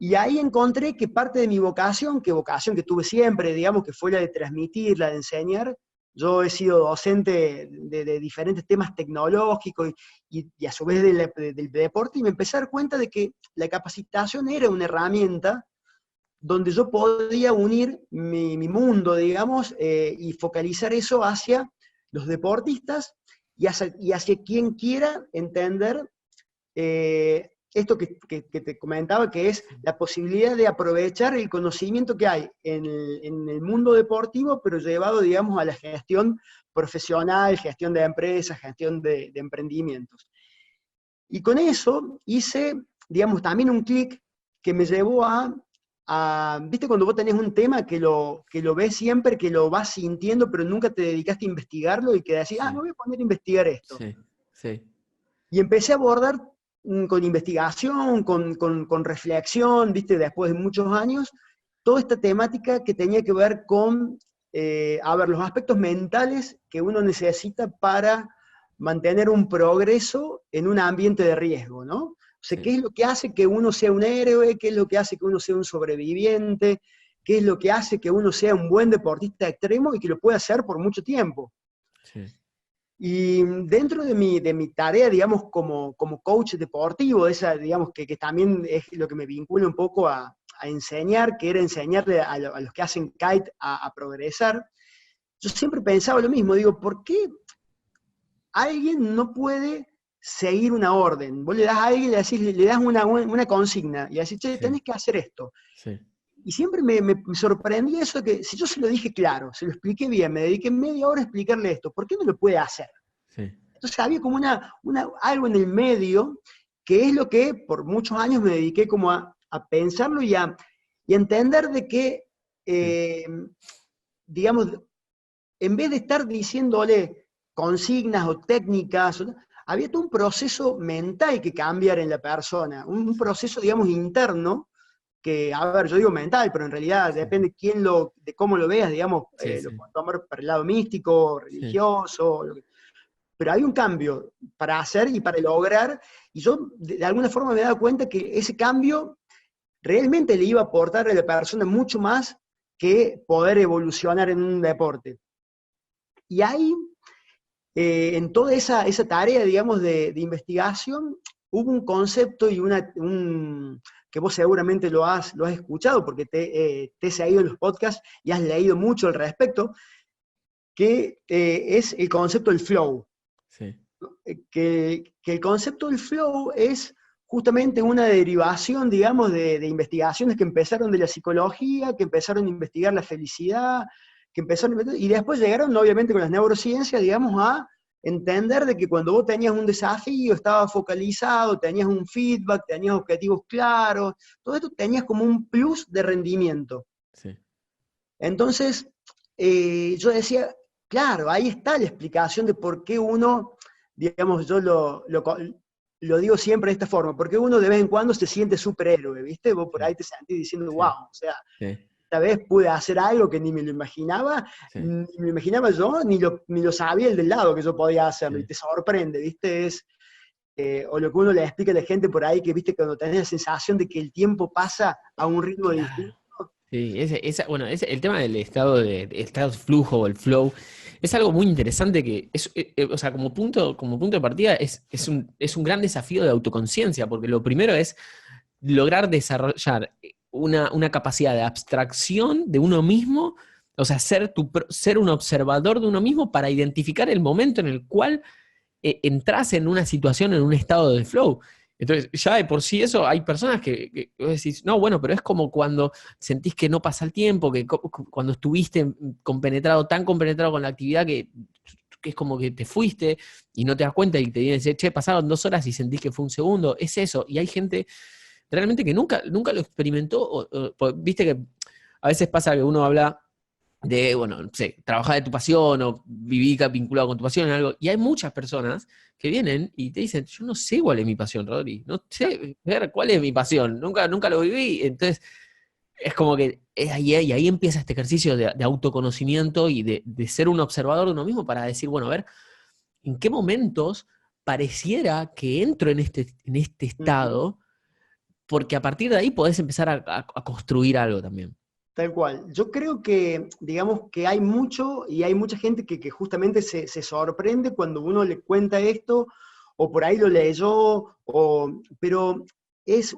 Y ahí encontré que parte de mi vocación que tuve siempre, digamos, que fue la de transmitir, la de enseñar. Yo he sido docente de diferentes temas tecnológicos y a su vez del deporte, y me empecé a dar cuenta de que la capacitación era una herramienta donde yo podía unir mi mundo, digamos, y focalizar eso hacia los deportistas y hacia quien quiera entender esto que te comentaba, que es la posibilidad de aprovechar el conocimiento que hay en el mundo deportivo, pero llevado, digamos, a la gestión profesional, gestión de empresas, gestión de emprendimientos. Y con eso hice, digamos, también un clic que me llevó ¿viste cuando vos tenés un tema que lo ves siempre, que lo vas sintiendo, pero nunca te dedicaste a investigarlo y que decís, Sí. me voy a poner a investigar esto? Sí, sí. Y empecé a abordar con investigación, con reflexión, ¿viste? Después de muchos años, toda esta temática que tenía que ver con, los aspectos mentales que uno necesita para mantener un progreso en un ambiente de riesgo, ¿no? O sea, Sí. ¿qué es lo que hace que uno sea un héroe? ¿Qué es lo que hace que uno sea un sobreviviente? ¿Qué es lo que hace que uno sea un buen deportista extremo y que lo pueda hacer por mucho tiempo? Sí. Y dentro de mi tarea, digamos, como coach deportivo, esa, digamos, que también es lo que me vincula un poco a enseñar, que era enseñarle a los que hacen kite a progresar, yo siempre pensaba lo mismo, digo, ¿por qué alguien no puede seguir una orden? Vos le das a alguien, le das una consigna, y decís, che, Sí. tenés que hacer esto. Sí. Y siempre me sorprendí eso, de que si yo se lo dije claro, se lo expliqué bien, me dediqué media hora a explicarle esto, ¿por qué no lo puede hacer? Sí. Entonces había como algo en el medio, que es lo que por muchos años me dediqué como a pensarlo y a entender de que, digamos, en vez de estar diciéndole consignas o técnicas, había todo un proceso mental que cambiar en la persona, un proceso, digamos, interno, que, a ver, yo digo mental, pero en realidad depende de cómo lo veas, digamos, Sí. lo Sí. puedo tomar para el lado místico, Sí. religioso, pero hay un cambio para hacer y para lograr, y yo de alguna forma me he dado cuenta que ese cambio realmente le iba a aportar a la persona mucho más que poder evolucionar en un deporte. Y ahí, en toda esa tarea, digamos, de investigación, hubo un concepto y que vos seguramente lo has escuchado, porque te has seguido en los podcasts y has leído mucho al respecto, que es el concepto del flow. Sí. Que el concepto del flow es justamente una derivación, digamos, de investigaciones que empezaron de la psicología, que empezaron a investigar la felicidad, y después llegaron, obviamente, con las neurociencias, digamos, a entender de que cuando vos tenías un desafío, estabas focalizado, tenías un feedback, tenías objetivos claros, todo esto tenías como un plus de rendimiento. Sí. Entonces, yo decía, claro, ahí está la explicación de por qué uno, digamos, yo lo digo siempre de esta forma, porque uno de vez en cuando se siente superhéroe, ¿viste? Vos por ahí te sentís diciendo, wow, o sea, esta vez pude hacer algo que ni me lo imaginaba, ni me lo imaginaba yo, ni lo sabía el del lado que yo podía hacerlo, y te sorprende, ¿viste? O lo que uno le explica a la gente por ahí, que viste cuando tenés la sensación de que el tiempo pasa a un ritmo distinto. Sí, bueno, el tema del estado de flujo o el flow es algo muy interesante que o sea, como punto de partida es un gran desafío de autoconciencia, porque lo primero es lograr desarrollar una capacidad de abstracción de uno mismo, o sea, ser un observador de uno mismo para identificar el momento en el cual entras en una situación, en un estado de flow. Entonces, ya de por sí eso, hay personas que vos decís, no, bueno, pero es como cuando sentís que no pasa el tiempo, que cuando estuviste tan compenetrado con la actividad que es como que te fuiste y no te das cuenta y te dicen, che, pasaron 2 horas y sentís que fue un segundo, es eso. Y hay gente realmente que nunca lo experimentó, viste que a veces pasa que uno habla de, bueno, no sé, trabajar de tu pasión o vivir vinculado con tu pasión en algo. Y hay muchas personas que vienen y te dicen, yo no sé cuál es mi pasión, Rodri, no sé ver cuál es mi pasión, nunca lo viví. Entonces, es como que ahí empieza este ejercicio de autoconocimiento y de ser un observador de uno mismo para decir, bueno, a ver, ¿en qué momentos pareciera que entro en este estado? Porque a partir de ahí podés empezar a construir algo también. Tal cual. Yo creo que, digamos, que hay mucho y hay mucha gente que justamente se sorprende cuando uno le cuenta esto, o por ahí lo leyó, pero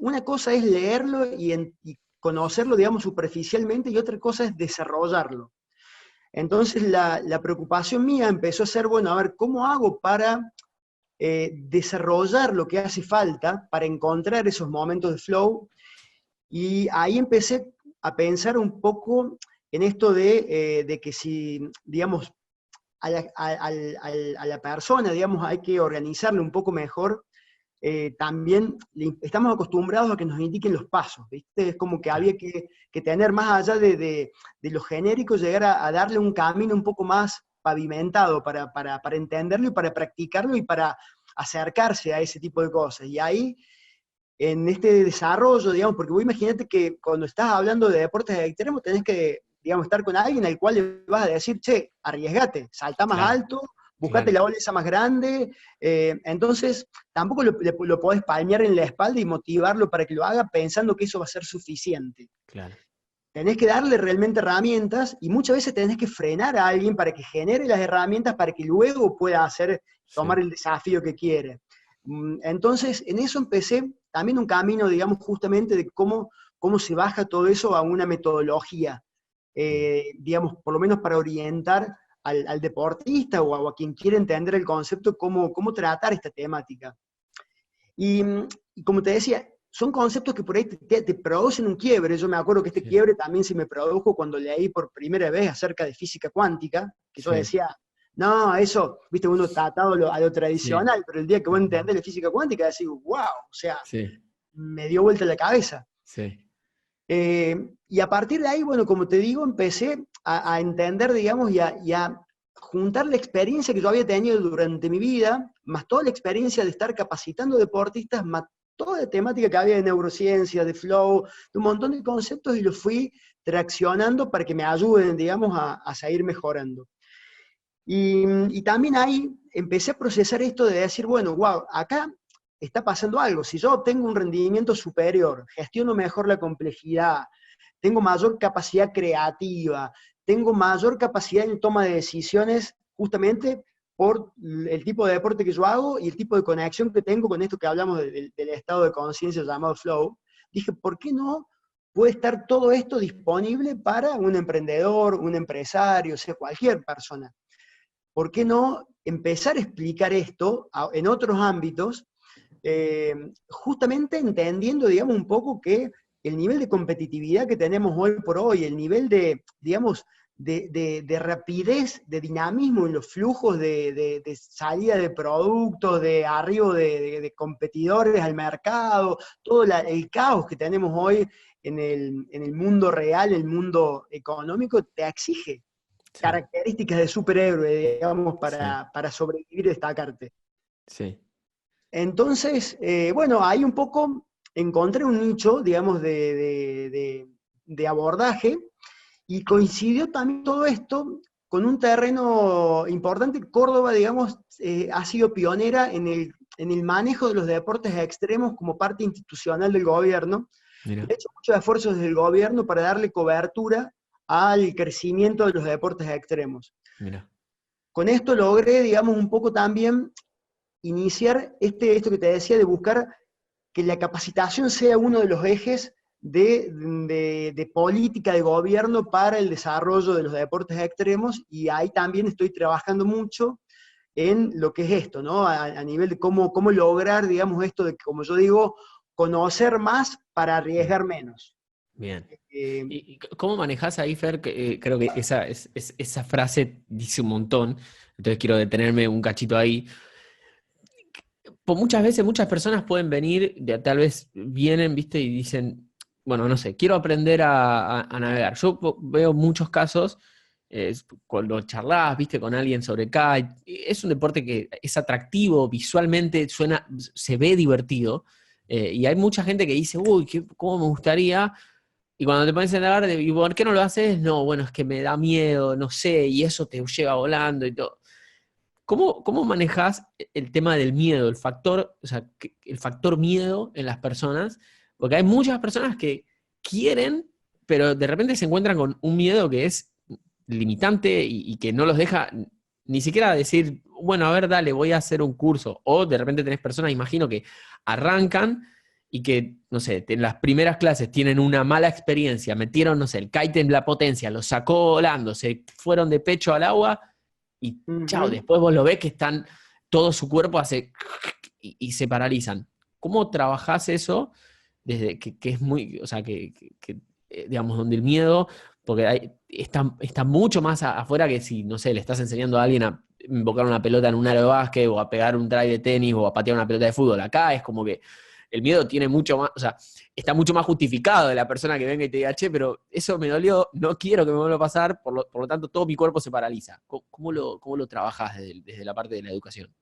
una cosa es leerlo y conocerlo, digamos, superficialmente, y otra cosa es desarrollarlo. Entonces la preocupación mía empezó a ser, bueno, a ver, ¿cómo hago para desarrollar lo que hace falta para encontrar esos momentos de flow? Y ahí empecé a pensar un poco en esto de que si, digamos, a la persona, digamos, hay que organizarle un poco mejor, también estamos acostumbrados a que nos indiquen los pasos, ¿viste? Es como que había que tener más allá de lo genérico, llegar a darle un camino un poco más pavimentado para entenderlo y para practicarlo y para acercarse a ese tipo de cosas. Y ahí en este desarrollo, digamos, porque vos imagínate que cuando estás hablando de deportes extremos tenés que, digamos, estar con alguien al cual le vas a decir, che, arriesgate, salta más alto, buscate la ola esa más grande, entonces tampoco lo podés palmear en la espalda y motivarlo para que lo haga pensando que eso va a ser suficiente. Claro. Tenés que darle realmente herramientas y muchas veces tenés que frenar a alguien para que genere las herramientas para que luego pueda tomar el desafío que quiere. Entonces, en eso empecé también un camino, digamos, justamente de cómo se baja todo eso a una metodología, digamos, por lo menos para orientar al deportista o a quien quiere entender el concepto, cómo tratar esta temática. Y como te decía, son conceptos que por ahí te producen un quiebre. Yo me acuerdo que este quiebre también se me produjo cuando leí por primera vez acerca de física cuántica, que yo decía, no, eso, viste, uno está atado a lo tradicional, pero el día que vos entendés la física cuántica, decís, wow, o sea, me dio vuelta la cabeza. Y a partir de ahí, bueno, como te digo, empecé a entender, digamos, y a juntar la experiencia que yo había tenido durante mi vida, más toda la experiencia de estar capacitando deportistas, más toda la temática que había de neurociencia, de flow, de un montón de conceptos, y los fui traccionando para que me ayuden, digamos, a seguir mejorando. Y también ahí empecé a procesar esto de decir, bueno, wow, acá está pasando algo. Si yo obtengo un rendimiento superior, gestiono mejor la complejidad, tengo mayor capacidad creativa, tengo mayor capacidad en toma de decisiones, justamente por el tipo de deporte que yo hago y el tipo de conexión que tengo con esto que hablamos del estado de conciencia llamado flow, dije, ¿por qué no puede estar todo esto disponible para un emprendedor, un empresario, o sea, cualquier persona? ¿Por qué no empezar a explicar esto en otros ámbitos, justamente entendiendo, digamos, un poco que el nivel de competitividad que tenemos hoy por hoy, el nivel de, digamos, de rapidez, de dinamismo en los flujos de salida de productos, de arribo de competidores al mercado, todo el caos que tenemos hoy en el mundo real, el mundo económico, te exige características de superhéroe, digamos, para sobrevivir y destacarte. Sí. Entonces, bueno, ahí un poco encontré un nicho, digamos, de abordaje, y coincidió también todo esto con un terreno importante. Córdoba, digamos, ha sido pionera en el manejo de los deportes extremos como parte institucional del gobierno. Mira. Ha hecho muchos esfuerzos desde el gobierno para darle cobertura al crecimiento de los deportes extremos. Mira. Con esto logré, digamos, un poco también iniciar esto que te decía, de buscar que la capacitación sea uno de los ejes de política de gobierno para el desarrollo de los deportes extremos, y ahí también estoy trabajando mucho en lo que es esto, ¿no? A nivel de cómo lograr, digamos, esto de, como yo digo, conocer más para arriesgar menos. Bien. Eh, ¿Y cómo manejás ahí, Fer? Creo que esa frase dice un montón, entonces quiero detenerme un cachito ahí. Por muchas veces, muchas personas pueden venir, tal vez vienen, ¿viste? Y dicen, bueno, no sé, quiero aprender a navegar. Yo veo muchos casos, cuando charlas, ¿viste? Con alguien sobre kite, es un deporte que es atractivo, visualmente suena, se ve divertido, y hay mucha gente que dice, uy, ¿cómo me gustaría? Y cuando te pones a navegar, ¿y por qué no lo haces? No, bueno, es que me da miedo, no sé, y eso te lleva volando y todo. ¿Cómo manejás el tema del miedo, el factor, o sea, el factor miedo en las personas? Porque hay muchas personas que quieren, pero de repente se encuentran con un miedo que es limitante y que no los deja ni siquiera decir, bueno, a ver, dale, voy a hacer un curso. O de repente tenés personas, imagino, que arrancan y que, no sé, en las primeras clases tienen una mala experiencia, metieron, no sé, el kite en la potencia, lo sacó volando, se fueron de pecho al agua y chao, uh-huh. después vos lo ves que están, todo su cuerpo hace y se paralizan. ¿Cómo trabajás eso desde que es muy, o sea, digamos, donde el miedo, porque está mucho más afuera que si, no sé, le estás enseñando a alguien a invocar una pelota en un aro de básquet o a pegar un drive de tenis o a patear una pelota de fútbol? Acá es como que el miedo tiene mucho más, o sea, está mucho más justificado de la persona que venga y te diga, che, pero eso me dolió, no quiero que me vuelva a pasar, por lo tanto todo mi cuerpo se paraliza. ¿Cómo lo trabajás desde la parte de la educación?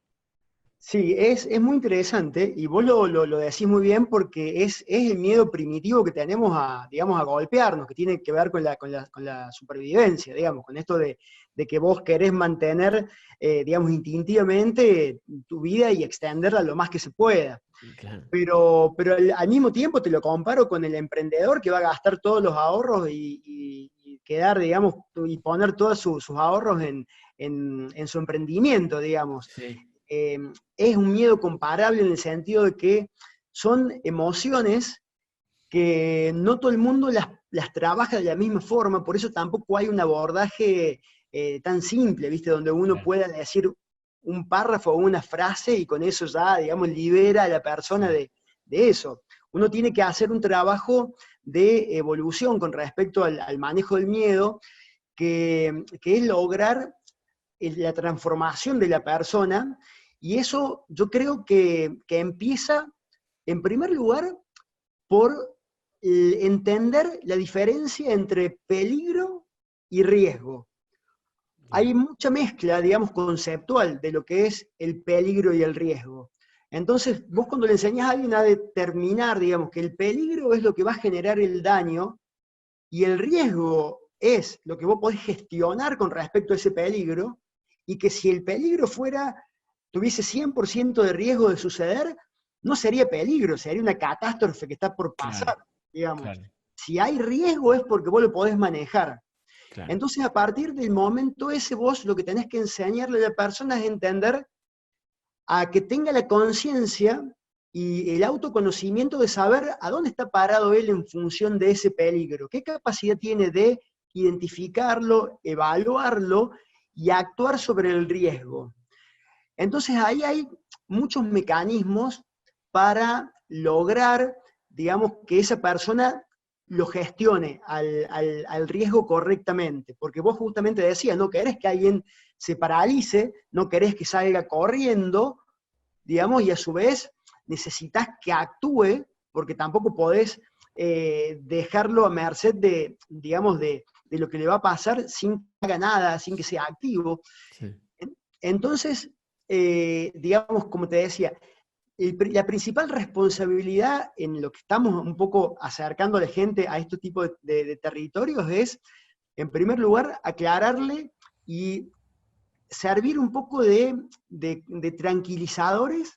Sí, es muy interesante, y vos lo decís muy bien, porque es el miedo primitivo que tenemos a, digamos, a golpearnos, que tiene que ver con la supervivencia, digamos, con esto de que vos querés mantener, digamos, instintivamente tu vida y extenderla lo más que se pueda. Claro. Pero al mismo tiempo te lo comparo con el emprendedor que va a gastar todos los ahorros y quedar, digamos, y poner todos sus ahorros en su emprendimiento, digamos. Sí. Es un miedo comparable en el sentido de que son emociones que no todo el mundo las trabaja de la misma forma, por eso tampoco hay un abordaje tan simple, ¿viste? Donde uno pueda decir un párrafo o una frase y con eso ya, digamos, libera a la persona Sí. de eso. Uno tiene que hacer un trabajo de evolución con respecto al manejo del miedo, que es lograr la transformación de la persona, y eso yo creo que empieza, en primer lugar, por entender la diferencia entre peligro y riesgo. Hay mucha mezcla, digamos, conceptual de lo que es el peligro y el riesgo. Entonces, vos cuando le enseñás a alguien a determinar, digamos, que el peligro es lo que va a generar el daño y el riesgo es lo que vos podés gestionar con respecto a ese peligro, y que si el peligro fuera tuviese 100% de riesgo de suceder, no sería peligro, sería una catástrofe que está por pasar, Claro, digamos. claro, Si hay riesgo es porque vos lo podés manejar. claro. Entonces, a partir del momento ese, vos lo que tenés que enseñarle a la persona es entender a que tenga la conciencia y el autoconocimiento de saber a dónde está parado él en función de ese peligro, qué capacidad tiene de identificarlo, evaluarlo y actuar sobre el riesgo. Entonces ahí hay muchos mecanismos para lograr, digamos, que esa persona lo gestione al riesgo correctamente, porque vos justamente decías, no querés que alguien se paralice, no querés que salga corriendo, digamos, y a su vez necesitas que actúe, porque tampoco podés dejarlo a merced de, digamos, de lo que le va a pasar sin que haga nada, sin que sea activo. Sí. Entonces, digamos, como te decía, la principal responsabilidad en lo que estamos un poco acercando a la gente a este tipo de territorios es, en primer lugar, aclararle y servir un poco de tranquilizadores,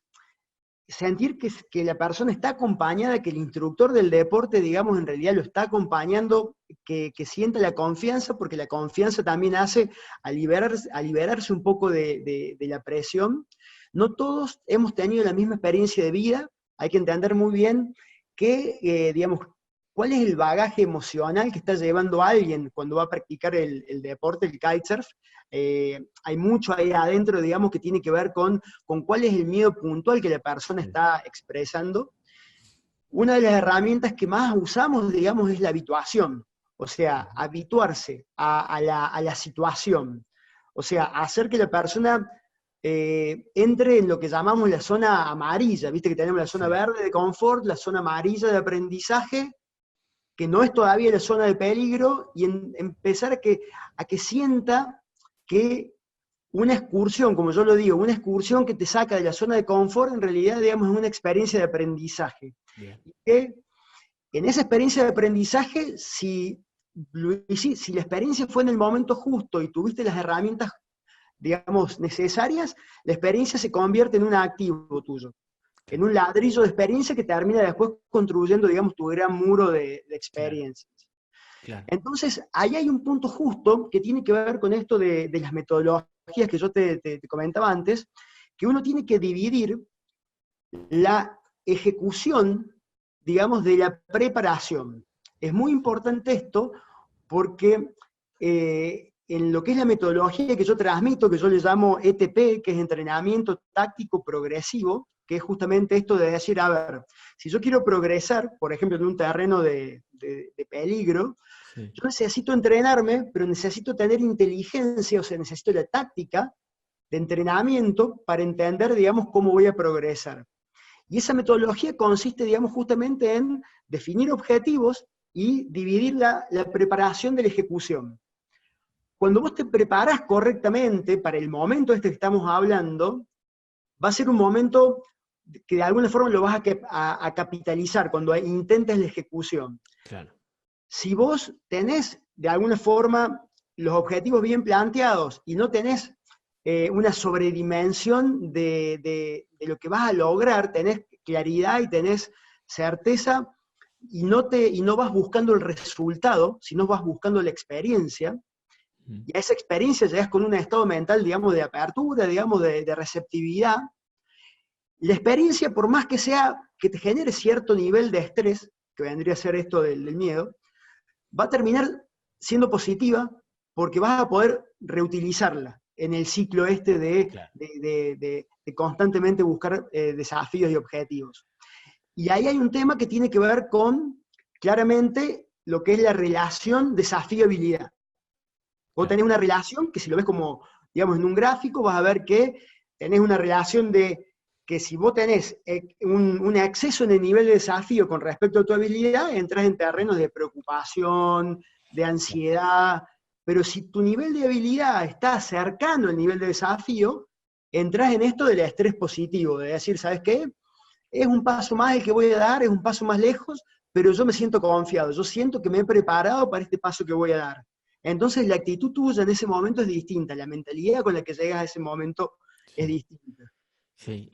sentir que la persona está acompañada, que el instructor del deporte, digamos, en realidad lo está acompañando, que sienta la confianza, porque la confianza también hace a liberarse un poco de la presión. No todos hemos tenido la misma experiencia de vida, hay que entender muy bien que, digamos, cuál es el bagaje emocional que está llevando alguien cuando va a practicar el deporte, el kitesurf. Hay mucho ahí adentro, digamos, que tiene que ver con cuál es el miedo puntual que la persona está expresando. Una de las herramientas que más usamos, digamos, es la habituación. O sea, habituarse a la situación. O sea, hacer que la persona entre en lo que llamamos la zona amarilla. Viste que tenemos la zona verde de confort, la zona amarilla de aprendizaje, que no es todavía la zona de peligro, y empezar a que sienta que una excursión, como yo lo digo, una excursión que te saca de la zona de confort, en realidad, digamos, es una experiencia de aprendizaje. Bien. Y que en esa experiencia de aprendizaje, si la experiencia fue en el momento justo y tuviste las herramientas, digamos, necesarias, la experiencia se convierte en un activo tuyo, en un ladrillo de experiencia que termina después construyendo, digamos, tu gran muro de experiencias. Claro. Entonces, ahí hay un punto justo que tiene que ver con esto de las metodologías que yo te comentaba antes, que uno tiene que dividir la ejecución, digamos, de la preparación. Es muy importante esto porque en lo que es la metodología que yo transmito, que yo le llamo ETP, que es entrenamiento táctico progresivo, que es justamente esto de decir, a ver, si yo quiero progresar, por ejemplo, en un terreno de peligro, yo necesito entrenarme, pero necesito tener inteligencia, o sea, necesito la táctica de entrenamiento para entender, digamos, cómo voy a progresar. Y esa metodología consiste, digamos, justamente en definir objetivos y dividir la preparación de la ejecución. Cuando vos te preparás correctamente para el momento este que estamos hablando, va a ser un momento que de alguna forma lo vas a capitalizar cuando intentes la ejecución. Claro. Si vos tenés de alguna forma los objetivos bien planteados y no tenés una sobredimensión de lo que vas a lograr, tenés claridad y tenés certeza y no vas buscando el resultado, sino vas buscando la experiencia, y a esa experiencia llegas con un estado mental, digamos, de apertura, digamos, de receptividad. La experiencia, por más que sea, que te genere cierto nivel de estrés, que vendría a ser esto del miedo, va a terminar siendo positiva porque vas a poder reutilizarla en el ciclo este de constantemente buscar desafíos y objetivos. Y ahí hay un tema que tiene que ver con, claramente, lo que es la relación desafío-habilidad. Vos tenés una relación que si lo ves como, digamos, en un gráfico, vas a ver que tenés una relación de que si vos tenés un exceso en el nivel de desafío con respecto a tu habilidad, entras en terrenos de preocupación, de ansiedad, pero si tu nivel de habilidad está cercano al nivel de desafío, entras en esto del estrés positivo, de decir, ¿sabes qué? Es un paso más el que voy a dar, es un paso más lejos, pero yo me siento confiado, yo siento que me he preparado para este paso que voy a dar. Entonces la actitud tuya en ese momento es distinta, la mentalidad con la que llegas a ese momento es distinta. Sí,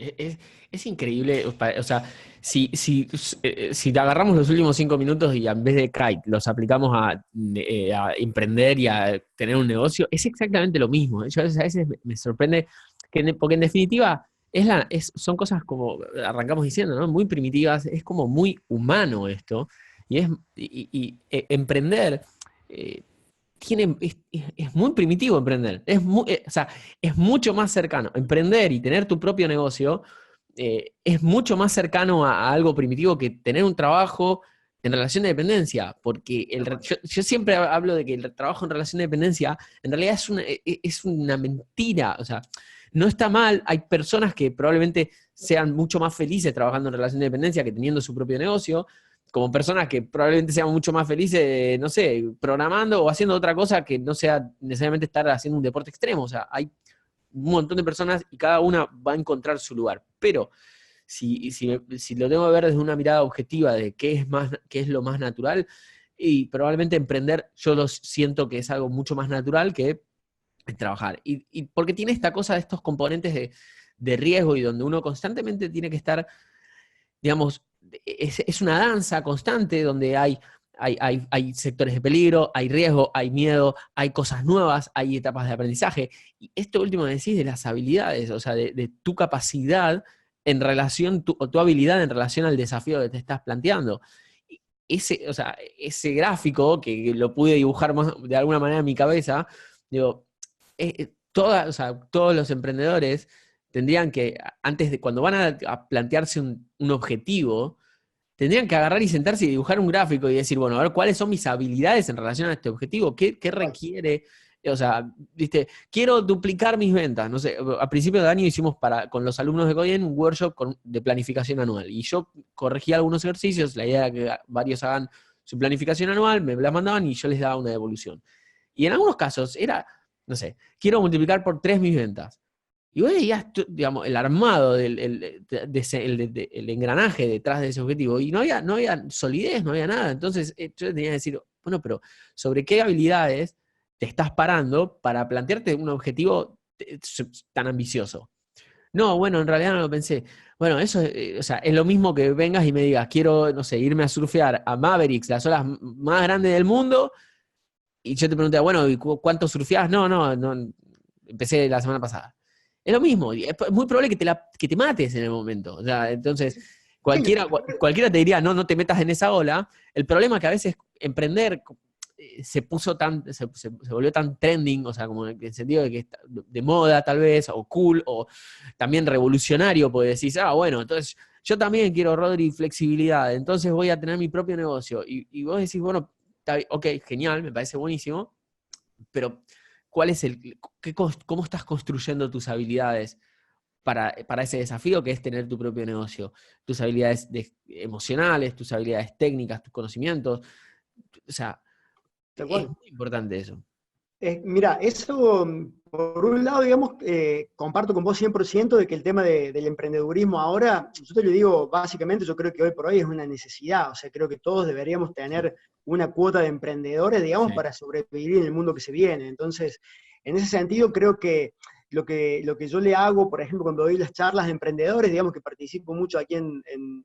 es increíble. O sea, si te agarramos los últimos 5 minutos y en vez de kite los aplicamos a emprender y a tener un negocio, es exactamente lo mismo. Yo a veces me sorprende porque en definitiva son cosas como arrancamos diciendo, ¿no? Muy primitivas, es como muy humano esto. Emprender. eh, es muy primitivo emprender. O sea, es mucho más cercano. Emprender y tener tu propio negocio es mucho más cercano a algo primitivo que tener un trabajo en relación de dependencia. Porque yo siempre hablo de que el trabajo en relación de dependencia en realidad es una mentira. O sea, no está mal. Hay personas que probablemente sean mucho más felices trabajando en relación de dependencia que teniendo su propio negocio, como personas que probablemente sean mucho más felices, no sé, programando o haciendo otra cosa que no sea necesariamente estar haciendo un deporte extremo. O sea, hay un montón de personas y cada una va a encontrar su lugar. Pero si lo tengo que ver desde una mirada objetiva de qué es lo más natural, y probablemente emprender yo lo siento que es algo mucho más natural que trabajar. Y porque tiene esta cosa de estos componentes de riesgo y donde uno constantemente tiene que estar, digamos, es una danza constante donde hay sectores de peligro, hay riesgo, hay miedo, hay cosas nuevas, hay etapas de aprendizaje. Y esto último que decís de las habilidades, o sea, de tu capacidad en relación, o tu habilidad en relación al desafío que te estás planteando. O sea, ese gráfico que lo pude dibujar de alguna manera en mi cabeza, digo, o sea, todos los emprendedores tendrían que, cuando van a plantearse un objetivo, tendrían que agarrar y sentarse y dibujar un gráfico y decir, bueno, a ver, ¿cuáles son mis habilidades en relación a este objetivo? ¿Qué requiere? O sea, viste, quiero duplicar mis ventas. No sé, a principios de año hicimos con los alumnos de Codien un workshop de planificación anual. Y yo corregí algunos ejercicios, la idea era que varios hagan su planificación anual, me la mandaban y yo les daba una devolución. Y en algunos casos era, no sé, quiero multiplicar por 3 mis ventas. Y vos veías, digamos, el armado, el engranaje detrás de ese objetivo, y no había solidez, no había nada. Entonces, yo tenía que decir, bueno, pero ¿sobre qué habilidades te estás parando para plantearte un objetivo tan ambicioso? No, bueno, en realidad no lo pensé. Bueno, eso, o sea, es lo mismo que vengas y me digas, quiero, no sé, irme a surfear a Mavericks, las olas más grandes del mundo, y yo te pregunté, bueno, ¿y cuánto surfeás? No, no, no, empecé la semana pasada. Es lo mismo, y es muy probable que te mates en el momento. O sea, entonces, Sí, cualquiera te diría, no, no te metas en esa ola. El problema es que a veces emprender se volvió tan trending, o sea, como en el sentido de que está de moda tal vez, o cool, o también revolucionario, porque decís, bueno, entonces yo también quiero, Rodri, flexibilidad, entonces voy a tener mi propio negocio. Y vos decís, bueno, ok, genial, me parece buenísimo, pero ¿cuál es cómo estás construyendo tus habilidades para ese desafío que es tener tu propio negocio? Tus habilidades emocionales, tus habilidades técnicas, tus conocimientos. O sea, tal es cual. muy importante eso. Mira, eso, por un lado, digamos, comparto con vos 100% de que el tema del emprendedurismo ahora, yo te lo digo básicamente, yo creo que hoy por hoy es una necesidad, o sea, creo que todos deberíamos Sí, tener una cuota de emprendedores, digamos, sí, para sobrevivir en el mundo que se viene. Entonces, en ese sentido, creo que lo que yo le hago, por ejemplo, cuando doy las charlas de emprendedores, digamos que participo mucho aquí en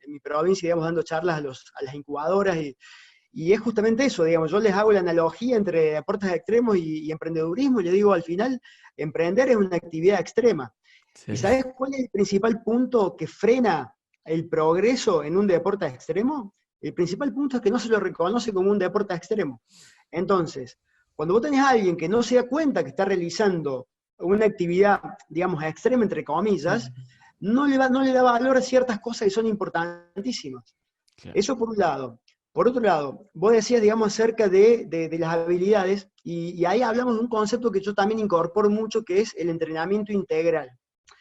mi provincia, digamos, dando charlas a las incubadoras y es justamente eso, digamos, yo les hago la analogía entre deportes extremos y emprendedurismo, y les digo, al final, emprender es una actividad extrema. ¿Y sí. sabes cuál es el principal punto que frena el progreso en un deporte extremo? El principal punto es que no se lo reconoce como un deporte extremo. Entonces, cuando vos tenés a alguien que no se da cuenta que está realizando una actividad, digamos, extrema, entre comillas, no le da valor a ciertas cosas que son importantísimas. Claro. Eso por un lado. Por otro lado, vos decías, digamos, acerca de las habilidades, y ahí hablamos de un concepto que yo también incorporo mucho, que es el entrenamiento integral.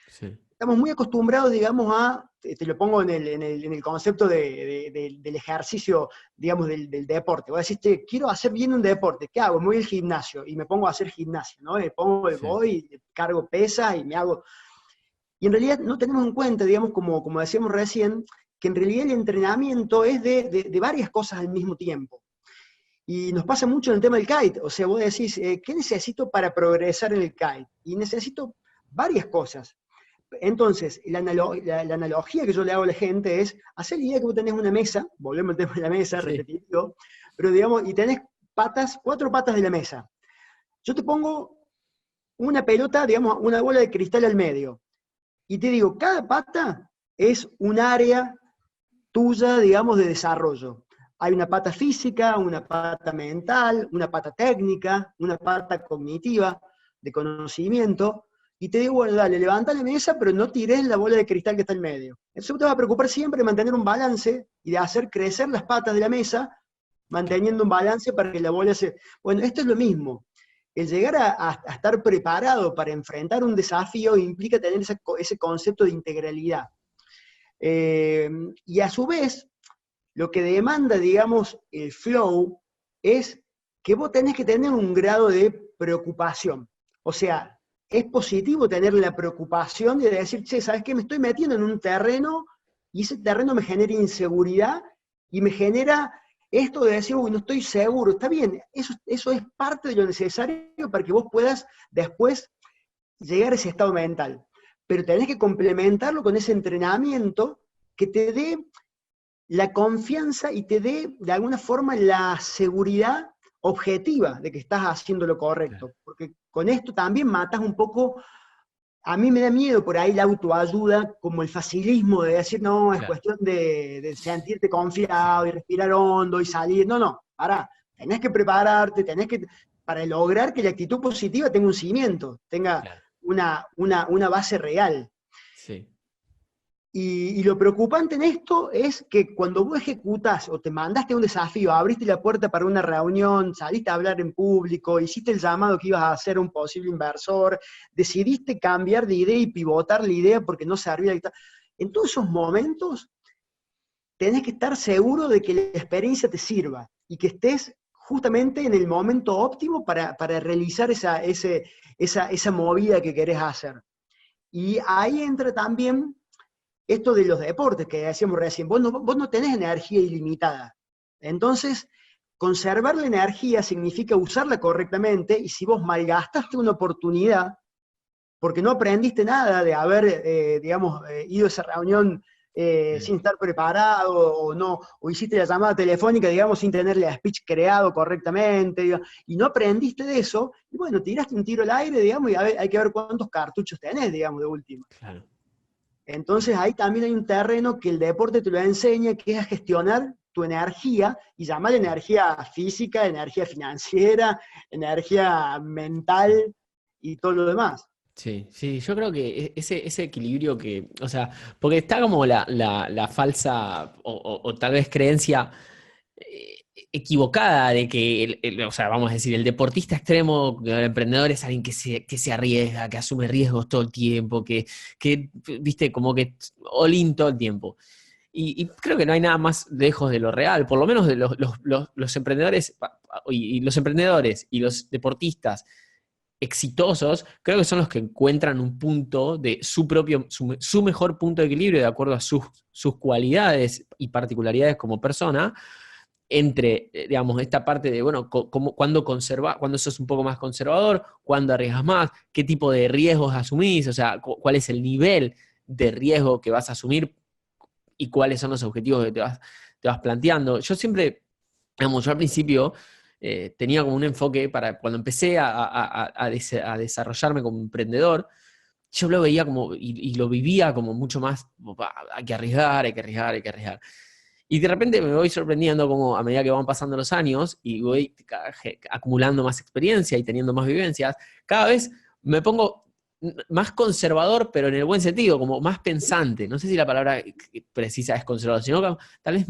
Sí, Estamos muy acostumbrados, digamos, te lo pongo en el concepto del ejercicio, digamos, del deporte. Vos decís, quiero hacer bien un deporte, ¿qué hago? Me voy al gimnasio y me pongo a hacer gimnasia, ¿no? Me pongo el sí, voy, cargo pesas y me hago. Y en realidad no tenemos en cuenta, digamos, como decíamos recién, que en realidad el entrenamiento es de varias cosas al mismo tiempo. Y nos pasa mucho en el tema del kite. O sea, vos decís, ¿qué necesito para progresar en el kite? Y necesito varias cosas. Entonces, la analogía que yo le hago a la gente es, hacer la idea que vos tenés una mesa, volvemos al tema de la mesa, Sí. repetitivo, pero digamos, y tenés cuatro patas de la mesa. Yo te pongo una pelota, digamos, una bola de cristal al medio, y te digo, cada pata es un área tuya, digamos, de desarrollo. Hay una pata física, una pata mental, una pata técnica, una pata cognitiva, de conocimiento, y te digo, bueno, dale, levanta la mesa, pero no tires la bola de cristal que está en medio. Eso te va a preocupar siempre de mantener un balance y de hacer crecer las patas de la mesa, manteniendo un balance para que la bola se... Bueno, esto es lo mismo. El llegar a estar preparado para enfrentar un desafío implica tener ese concepto de integralidad. Y a su vez, lo que demanda, digamos, el flow es que vos tenés que tener un grado de preocupación. O sea, es positivo tener la preocupación de decir, che, ¿sabes qué? Me estoy metiendo en un terreno y ese terreno me genera inseguridad y me genera esto de decir, uy, no estoy seguro. Está bien, eso es parte de lo necesario para que vos puedas después llegar a ese estado mental. Pero tenés que complementarlo con ese entrenamiento que te dé la confianza y te dé, de alguna forma, la seguridad objetiva de que estás haciendo lo correcto. Claro. Porque con esto también matas un poco, a mí me da miedo por ahí la autoayuda, como el facilismo de decir, no, es Claro. cuestión de sentirte confiado Sí. y respirar hondo y salir. No, no, pará, tenés que prepararte, para lograr que la actitud positiva tenga un cimiento, tenga Claro. una base real. Sí. Y lo preocupante en esto es que cuando vos ejecutás o te mandaste un desafío, abriste la puerta para una reunión, saliste a hablar en público, hiciste el llamado que ibas a hacer a un posible inversor, decidiste cambiar de idea y pivotar la idea porque no servía. En todos esos momentos tenés que estar seguro de que la experiencia te sirva y que estés justamente en el momento óptimo para realizar esa movida que querés hacer. Y ahí entra también esto de los deportes que decíamos recién, vos no tenés energía ilimitada. Entonces, conservar la energía significa usarla correctamente, y si vos malgastaste una oportunidad, porque no aprendiste nada de haber, digamos, ido a esa reunión sin estar preparado, o hiciste la llamada telefónica, digamos, sin tener el speech creado correctamente, digamos, y no aprendiste de eso, y bueno, tiraste un tiro al aire, digamos, y hay que ver cuántos cartuchos tenés, digamos, de última. Claro. Entonces ahí también hay un terreno que el deporte te lo enseña, que es a gestionar tu energía, y llamar energía física, energía financiera, energía mental y todo lo demás. Sí, sí, yo creo que ese equilibrio que, o sea, porque está como la falsa o tal vez creencia eh, equivocada de que, o sea, vamos a decir, el deportista extremo, el emprendedor es alguien que se arriesga, que asume riesgos todo el tiempo, que viste, como que all in todo el tiempo. Y creo que no hay nada más lejos de lo real, por lo menos de los emprendedores y los emprendedores y los deportistas exitosos, creo que son los que encuentran un punto de su mejor punto de equilibrio de acuerdo a sus cualidades y particularidades como persona, entre, digamos, esta parte de, bueno, cuando sos un poco más conservador, cuándo arriesgas más, qué tipo de riesgos asumís, o sea, cuál es el nivel de riesgo que vas a asumir y cuáles son los objetivos que te vas planteando. Yo siempre, digamos, yo al principio tenía como un enfoque para cuando empecé a desarrollarme como emprendedor, yo lo veía como, y lo vivía como mucho más, hay que arriesgar, hay que arriesgar, hay que arriesgar. Y de repente me voy sorprendiendo como a medida que van pasando los años y voy acumulando más experiencia y teniendo más vivencias, cada vez me pongo más conservador, pero en el buen sentido, como más pensante. No sé si la palabra precisa es conservador, sino que tal vez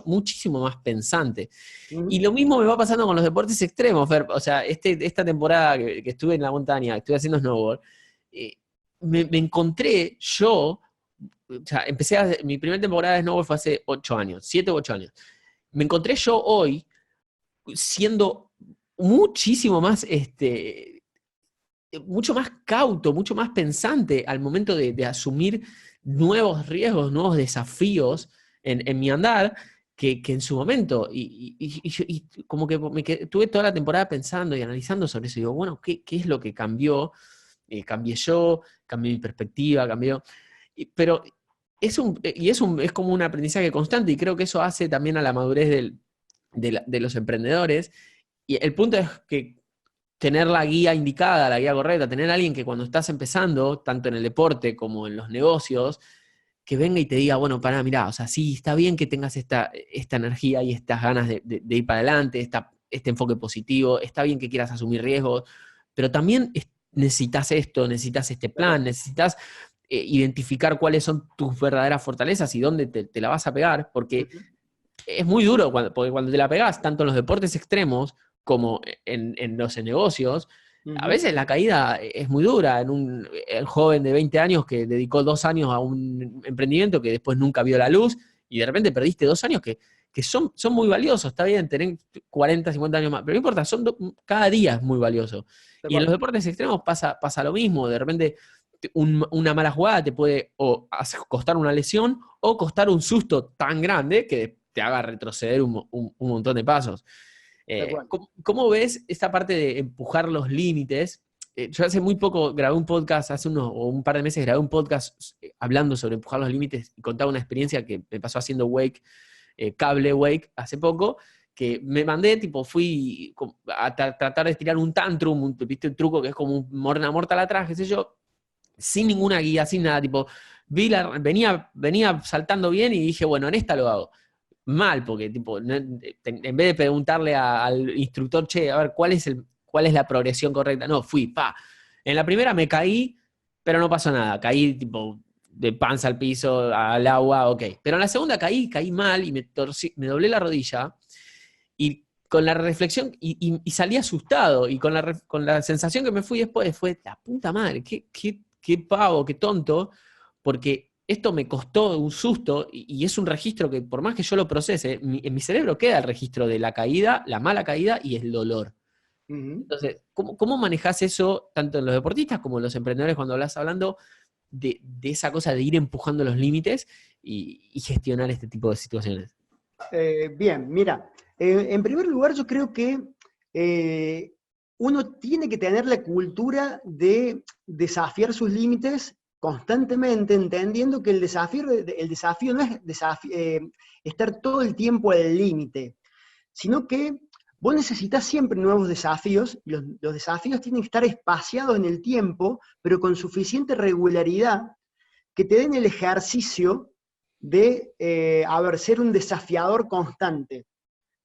muchísimo más pensante. Y ¿Mm? lo mismo me va pasando con los deportes extremos, Fer. O sea, esta temporada que estuve en la montaña, que estuve haciendo snowboard, eh, me encontré yo, o sea, mi primera temporada de snowboard fue hace 8 años, 7 u 8 años. Me encontré yo hoy siendo muchísimo más, mucho más cauto, mucho más pensante al momento de asumir nuevos riesgos, nuevos desafíos en mi andar que en su momento. Y como que tuve toda la temporada pensando y analizando sobre eso. Y digo, bueno, ¿qué es lo que cambió? cambié yo, cambié mi perspectiva, pero es como un aprendizaje constante y creo que eso hace también a la madurez de los emprendedores. Y el punto es que tener la guía indicada, la guía correcta, tener a alguien que cuando estás empezando, tanto en el deporte como en los negocios, que venga y te diga, bueno, pará, mirá, o sea, sí, está bien que tengas esta energía y estas ganas de ir para adelante, este enfoque positivo, está bien que quieras asumir riesgos, pero también necesitas esto, necesitas este plan, necesitas identificar cuáles son tus verdaderas fortalezas y dónde te la vas a pegar, porque es muy duro, porque cuando te la pegás, tanto en los deportes extremos como en los negocios, a veces la caída es muy dura. El joven de 20 años que dedicó 2 años a un emprendimiento que después nunca vio la luz y de repente perdiste 2 años que son muy valiosos. Está bien tener 40, 50 años más, pero no importa, cada día es muy valioso. Y en los deportes extremos pasa lo mismo. De repente una mala jugada te puede costar una lesión o costar un susto tan grande que te haga retroceder un montón de pasos. ¿Cómo ves esta parte de empujar los límites? Yo hace muy poco grabé un podcast, un par de meses grabé un podcast hablando sobre empujar los límites y contaba una experiencia que me pasó haciendo wake, cable wake, hace poco, que me mandé, fui a tratar de estirar un tantrum, ¿viste? Un truco que es como una mortal atrás, qué sé yo, sin ninguna guía, sin nada, venía saltando bien y dije, bueno, en esta lo hago. Mal, porque en vez de preguntarle al instructor, che, a ver, ¿cuál es la progresión correcta? No, En la primera me caí, pero no pasó nada. Caí de panza al piso, al agua, ok. Pero en la segunda caí mal y me doblé la rodilla y con la reflexión, y salí asustado, y con la sensación que me fui después fue, la puta madre, qué pavo, qué tonto, porque esto me costó un susto y es un registro que por más que yo lo procese, en mi cerebro queda el registro de la caída, la mala caída y el dolor. Entonces, ¿cómo manejás eso tanto en los deportistas como en los emprendedores cuando hablas hablando de esa cosa de ir empujando los límites y gestionar este tipo de situaciones? Bien, mira, en primer lugar yo creo que uno tiene que tener la cultura de desafiar sus límites constantemente, entendiendo que el desafío no es estar todo el tiempo al límite, sino que vos necesitas siempre nuevos desafíos, y los desafíos tienen que estar espaciados en el tiempo, pero con suficiente regularidad, que te den el ejercicio de, ser un desafiador constante.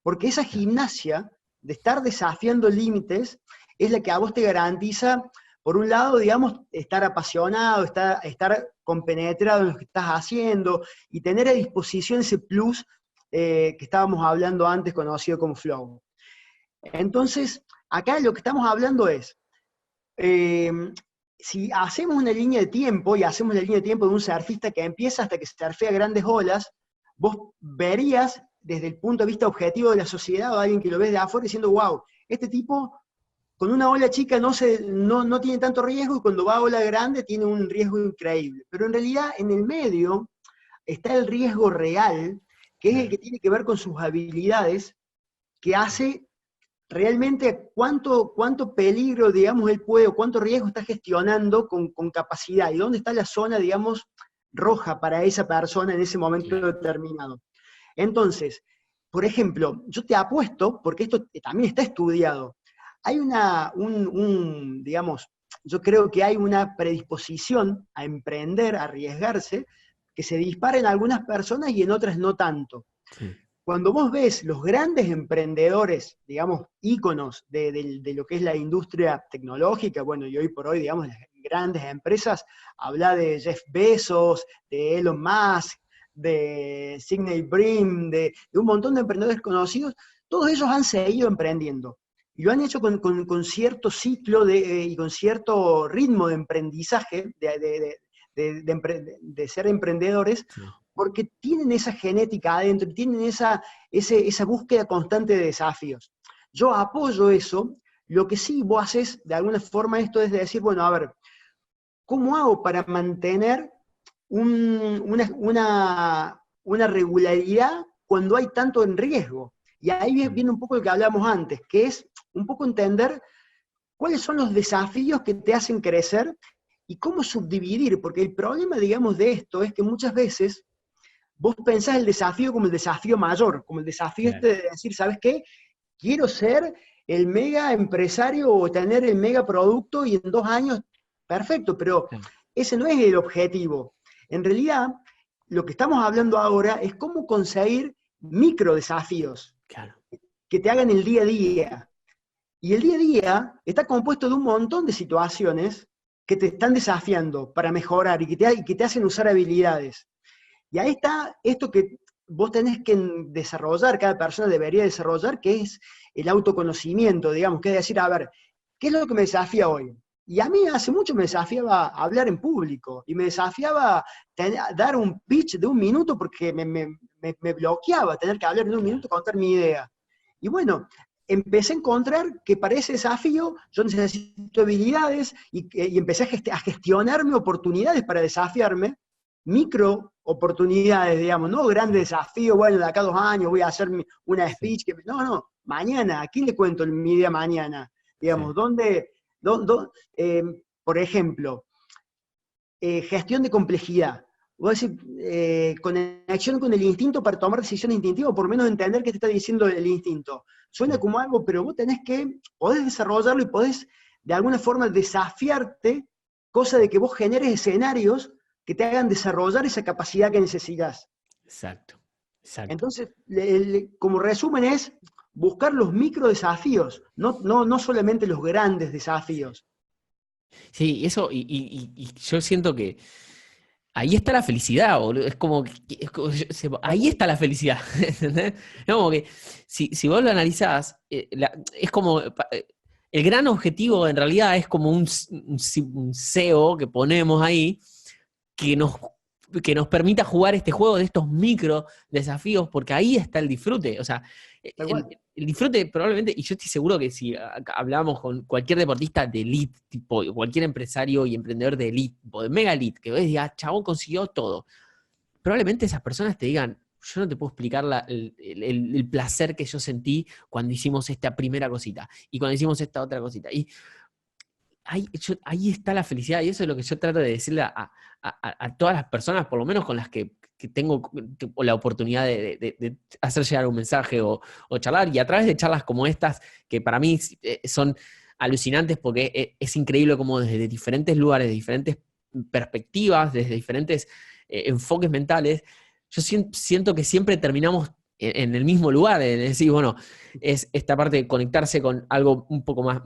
Porque esa gimnasia de estar desafiando límites es la que a vos te garantiza, por un lado, digamos, estar apasionado, estar compenetrado en lo que estás haciendo y tener a disposición ese plus que estábamos hablando antes, conocido como flow. Entonces, acá lo que estamos hablando es, si hacemos una línea de tiempo, y hacemos la línea de tiempo de un surfista que empieza hasta que surfea grandes olas, vos verías desde el punto de vista objetivo de la sociedad o de alguien que lo ves de afuera diciendo, wow, este tipo con una ola chica no tiene tanto riesgo y cuando va a ola grande tiene un riesgo increíble. Pero en realidad en el medio está el riesgo real, que es el que tiene que ver con sus habilidades, que hace realmente cuánto peligro, digamos, él puede, o cuánto riesgo está gestionando con capacidad, y dónde está la zona, digamos, roja para esa persona en ese momento determinado. Entonces, por ejemplo, yo te apuesto, porque esto también está estudiado, hay digamos, yo creo que hay una predisposición a emprender, a arriesgarse, que se dispara en algunas personas y en otras no tanto. Sí. Cuando vos ves los grandes emprendedores, digamos, íconos de lo que es la industria tecnológica, bueno, y hoy por hoy, digamos, las grandes empresas, habla de Jeff Bezos, de Elon Musk, de Sergey Brin, de un montón de emprendedores conocidos, todos ellos han seguido emprendiendo. Y lo han hecho con cierto ciclo y con cierto ritmo de emprendizaje, de ser emprendedores, sí, porque tienen esa genética adentro, tienen esa búsqueda constante de desafíos. Yo apoyo eso. Lo que sí vos haces, de alguna forma, esto es de decir, bueno, a ver, ¿cómo hago para mantener una regularidad cuando hay tanto en riesgo? Y ahí viene un poco lo que hablamos antes, que es un poco entender cuáles son los desafíos que te hacen crecer y cómo subdividir, porque el problema, digamos, de esto es que muchas veces vos pensás el desafío como el desafío mayor, como el desafío Claro. de decir, ¿sabes qué? Quiero ser el mega empresario o tener el mega producto y en 2 años, perfecto, pero Claro. ese no es el objetivo. En realidad, lo que estamos hablando ahora es cómo conseguir micro desafíos Claro. que te hagan el día a día. Y el día a día está compuesto de un montón de situaciones que te están desafiando para mejorar y que te hacen usar habilidades. Y ahí está esto que vos tenés que desarrollar, cada persona debería desarrollar, que es el autoconocimiento, digamos, que es decir, a ver, ¿qué es lo que me desafía hoy? Y a mí hace mucho me desafiaba hablar en público, y me desafiaba dar un pitch de 1 minuto porque me bloqueaba tener que hablar en 1 minuto, Claro. contar mi idea. Y bueno, empecé a encontrar que para ese desafío yo necesito habilidades y empecé a gestionarme oportunidades para desafiarme, micro oportunidades, digamos, no grandes desafíos, bueno, de acá a 2 años voy a hacer una Sí, speech, no, mañana, ¿a quién le cuento mi idea mañana? sí, Digamos, por ejemplo, gestión de complejidad. Vos decís, conexión con el instinto para tomar decisiones instintivas, o por lo menos entender qué te está diciendo el instinto. Suena como algo, pero vos podés desarrollarlo y podés de alguna forma desafiarte, cosa de que vos generes escenarios que te hagan desarrollar esa capacidad que necesitas. exacto, exacto. Entonces, como resumen es buscar los micro desafíos, no solamente los grandes desafíos. Sí, eso, y yo siento que ahí está la felicidad, boludo. Es como, ahí está la felicidad. ¿Entendés? Es como que si vos lo analizás, es como el gran objetivo en realidad es como un SEO que ponemos ahí que nos, que nos permita jugar este juego de estos micro desafíos, porque ahí está el disfrute. O sea, Tal el, cual. el disfrute probablemente, y yo estoy seguro que si hablamos con cualquier deportista de elite, tipo, cualquier empresario y emprendedor de elite, tipo de mega elite, que vos digas, chabón consiguió todo, probablemente esas personas te digan, yo no te puedo explicar el placer que yo sentí cuando hicimos esta primera cosita y cuando hicimos esta otra cosita. Y ahí está la felicidad y eso es lo que yo trato de decirle a todas las personas, por lo menos con las que tengo la oportunidad de hacer llegar un mensaje o charlar, y a través de charlas como estas, que para mí son alucinantes porque es increíble cómo desde diferentes lugares, de diferentes perspectivas, desde diferentes enfoques mentales, yo siento que siempre terminamos en el mismo lugar, es decir, bueno, es esta parte de conectarse con algo un poco más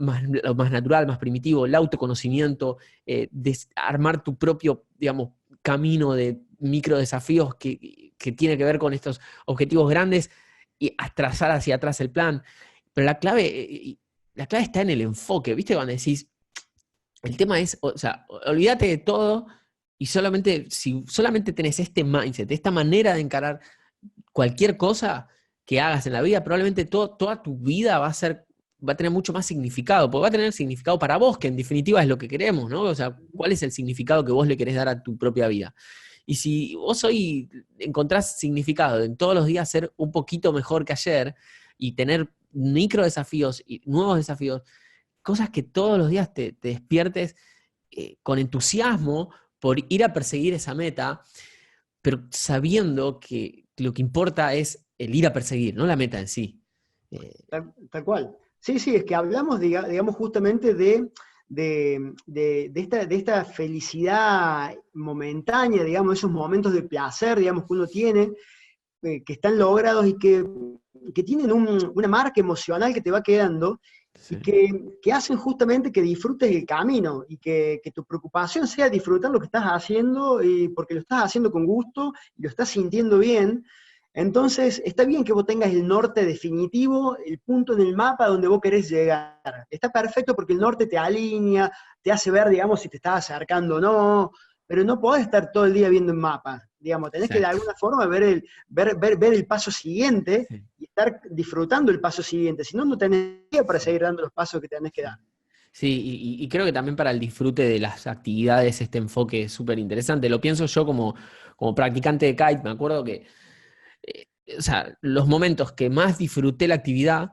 natural, más primitivo, el autoconocimiento, de armar tu propio, digamos, camino de micro desafíos que tiene que ver con estos objetivos grandes y a trazar hacia atrás el plan. Pero la clave está en el enfoque, ¿viste? Cuando decís, el tema es, o sea, olvídate de todo y si solamente tenés este mindset, esta manera de encarar cualquier cosa que hagas en la vida, probablemente toda tu vida va a tener mucho más significado, porque va a tener significado para vos, que en definitiva es lo que queremos, ¿no? O sea, ¿cuál es el significado que vos le querés dar a tu propia vida? Y si vos hoy encontrás significado en todos los días ser un poquito mejor que ayer y tener micro desafíos y nuevos desafíos, cosas que todos los días te despiertes con entusiasmo por ir a perseguir esa meta, pero sabiendo que lo que importa es el ir a perseguir, no la meta en sí. Eh, Tal cual. Sí, sí, es que hablamos, digamos, justamente de esta felicidad momentánea, digamos, esos momentos de placer, digamos, que uno tiene, que están logrados y que tienen una marca emocional que te va quedando y sí, que hacen justamente que disfrutes el camino y que tu preocupación sea disfrutar lo que estás haciendo porque lo estás haciendo con gusto y lo estás sintiendo bien. Entonces, está bien que vos tengas el norte definitivo, el punto en el mapa donde vos querés llegar. Está perfecto porque el norte te alinea, te hace ver, digamos, si te estás acercando o no, pero no podés estar todo el día viendo el mapa. Digamos, tenés que de exacto. alguna forma ver el paso siguiente Sí, y estar disfrutando el paso siguiente. Si no, no tenés día para sí, seguir dando los pasos que tenés que dar. sí. Sí, y creo que también para el disfrute de las actividades este enfoque es súper interesante. Lo pienso yo como practicante de kite, me acuerdo que, o sea, los momentos que más disfruté la actividad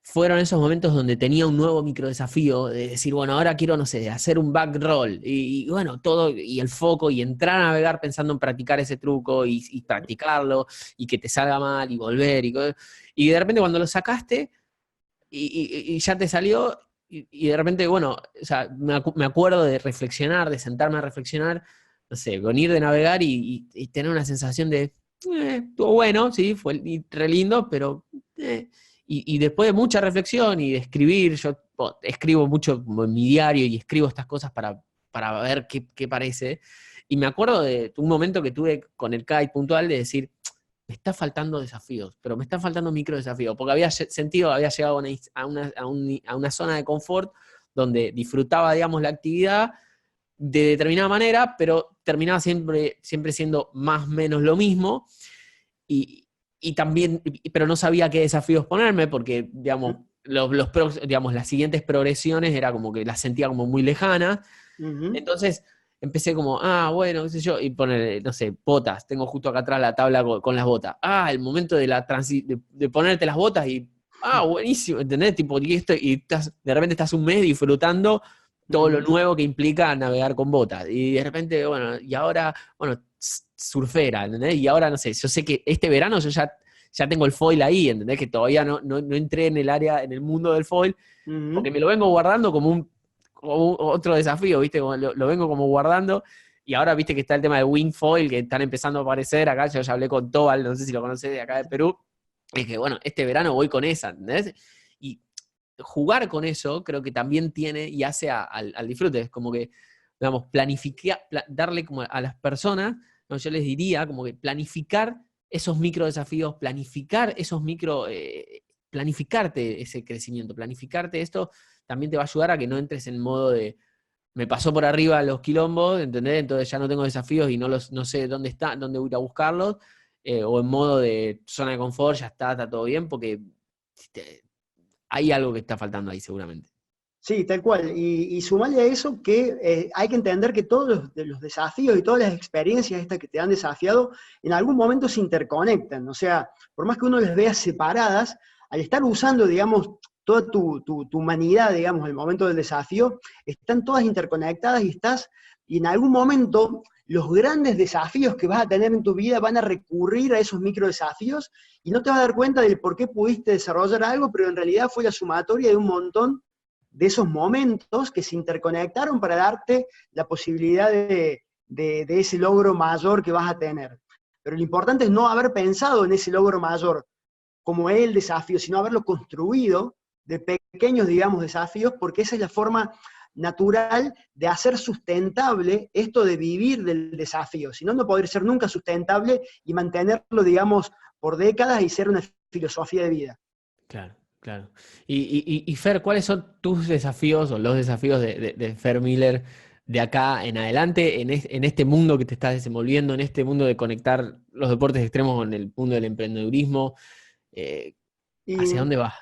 fueron esos momentos donde tenía un nuevo microdesafío, de decir, bueno, ahora quiero, no sé, hacer un back roll, y bueno, todo, y el foco, y entrar a navegar pensando en practicar ese truco, y practicarlo, y que te salga mal, y volver, y de repente cuando lo sacaste, y ya te salió, y de repente, bueno, o sea, me acuerdo de reflexionar, de sentarme a reflexionar, no sé, venir de navegar y tener una sensación de, estuvo bueno, sí, fue re lindo, pero... y después de mucha reflexión y de escribir, yo escribo mucho en mi diario y escribo estas cosas para ver qué parece. Y me acuerdo de un momento que tuve con el kite puntual de decir, me está faltando desafíos, pero me están faltando micro desafíos, porque había sentido, había llegado a una zona de confort donde disfrutaba, digamos, la actividad de determinada manera, pero terminaba siempre siendo más o menos lo mismo, y también, pero no sabía qué desafíos ponerme, porque, digamos, digamos, las siguientes progresiones era como que las sentía como muy lejanas. Ujú. Entonces empecé como, bueno, qué sé yo, y poner, no sé, botas. Tengo justo acá atrás la tabla con las botas. El momento de ponerte las botas y, buenísimo, ¿entendés? Tipo, de repente estás un mes disfrutando todo lo Ujú. nuevo que implica navegar con botas. Y de repente, bueno, y ahora, bueno, surfera, ¿entendés? Y ahora, no sé, yo sé que este verano yo ya tengo el foil ahí, ¿entendés? Que todavía no entré en el área, en el mundo del foil, porque Ujú. me lo vengo guardando como otro desafío, ¿viste? Como lo vengo como guardando. Y ahora, viste que está el tema de wingfoil, que están empezando a aparecer acá. Yo ya hablé con Tobal, no sé si lo conocés, de acá de Perú. Es que, bueno, este verano voy con esa, ¿entendés? Y jugar con eso creo que también tiene y hace al disfrute. Es como que, digamos, planificar, darle como a las personas, ¿no? Yo les diría como que planificar esos micro desafíos, planificar esos planificarte ese crecimiento, planificarte esto también te va a ayudar a que no entres en modo de me pasó por arriba los quilombos, ¿entendés? Entonces ya no tengo desafíos y no sé dónde está, dónde voy a ir a buscarlos, o en modo de zona de confort, ya está todo bien, porque hay algo que está faltando ahí seguramente. Sí, tal cual. Y sumarle a eso que hay que entender que todos los desafíos y todas las experiencias estas que te han desafiado, en algún momento se interconectan. O sea, por más que uno las vea separadas, al estar usando, digamos, toda tu humanidad, digamos, el momento del desafío, están todas interconectadas y en algún momento los grandes desafíos que vas a tener en tu vida van a recurrir a esos micro desafíos y no te vas a dar cuenta del por qué pudiste desarrollar algo, pero en realidad fue la sumatoria de un montón de esos momentos que se interconectaron para darte la posibilidad de ese logro mayor que vas a tener. Pero lo importante es no haber pensado en ese logro mayor como el desafío, sino haberlo construido de pequeños, digamos, desafíos, porque esa es la forma natural de hacer sustentable esto de vivir del desafío. Si no, no podría ser nunca sustentable y mantenerlo, digamos, por décadas y ser una filosofía de vida. Claro, claro. Y Fer, ¿cuáles son tus desafíos o los desafíos de Fer Miller de acá en adelante, en este mundo que te estás desenvolviendo, en este mundo de conectar los deportes extremos con el mundo del emprendedurismo? Eh, Y, ¿Hacia dónde va?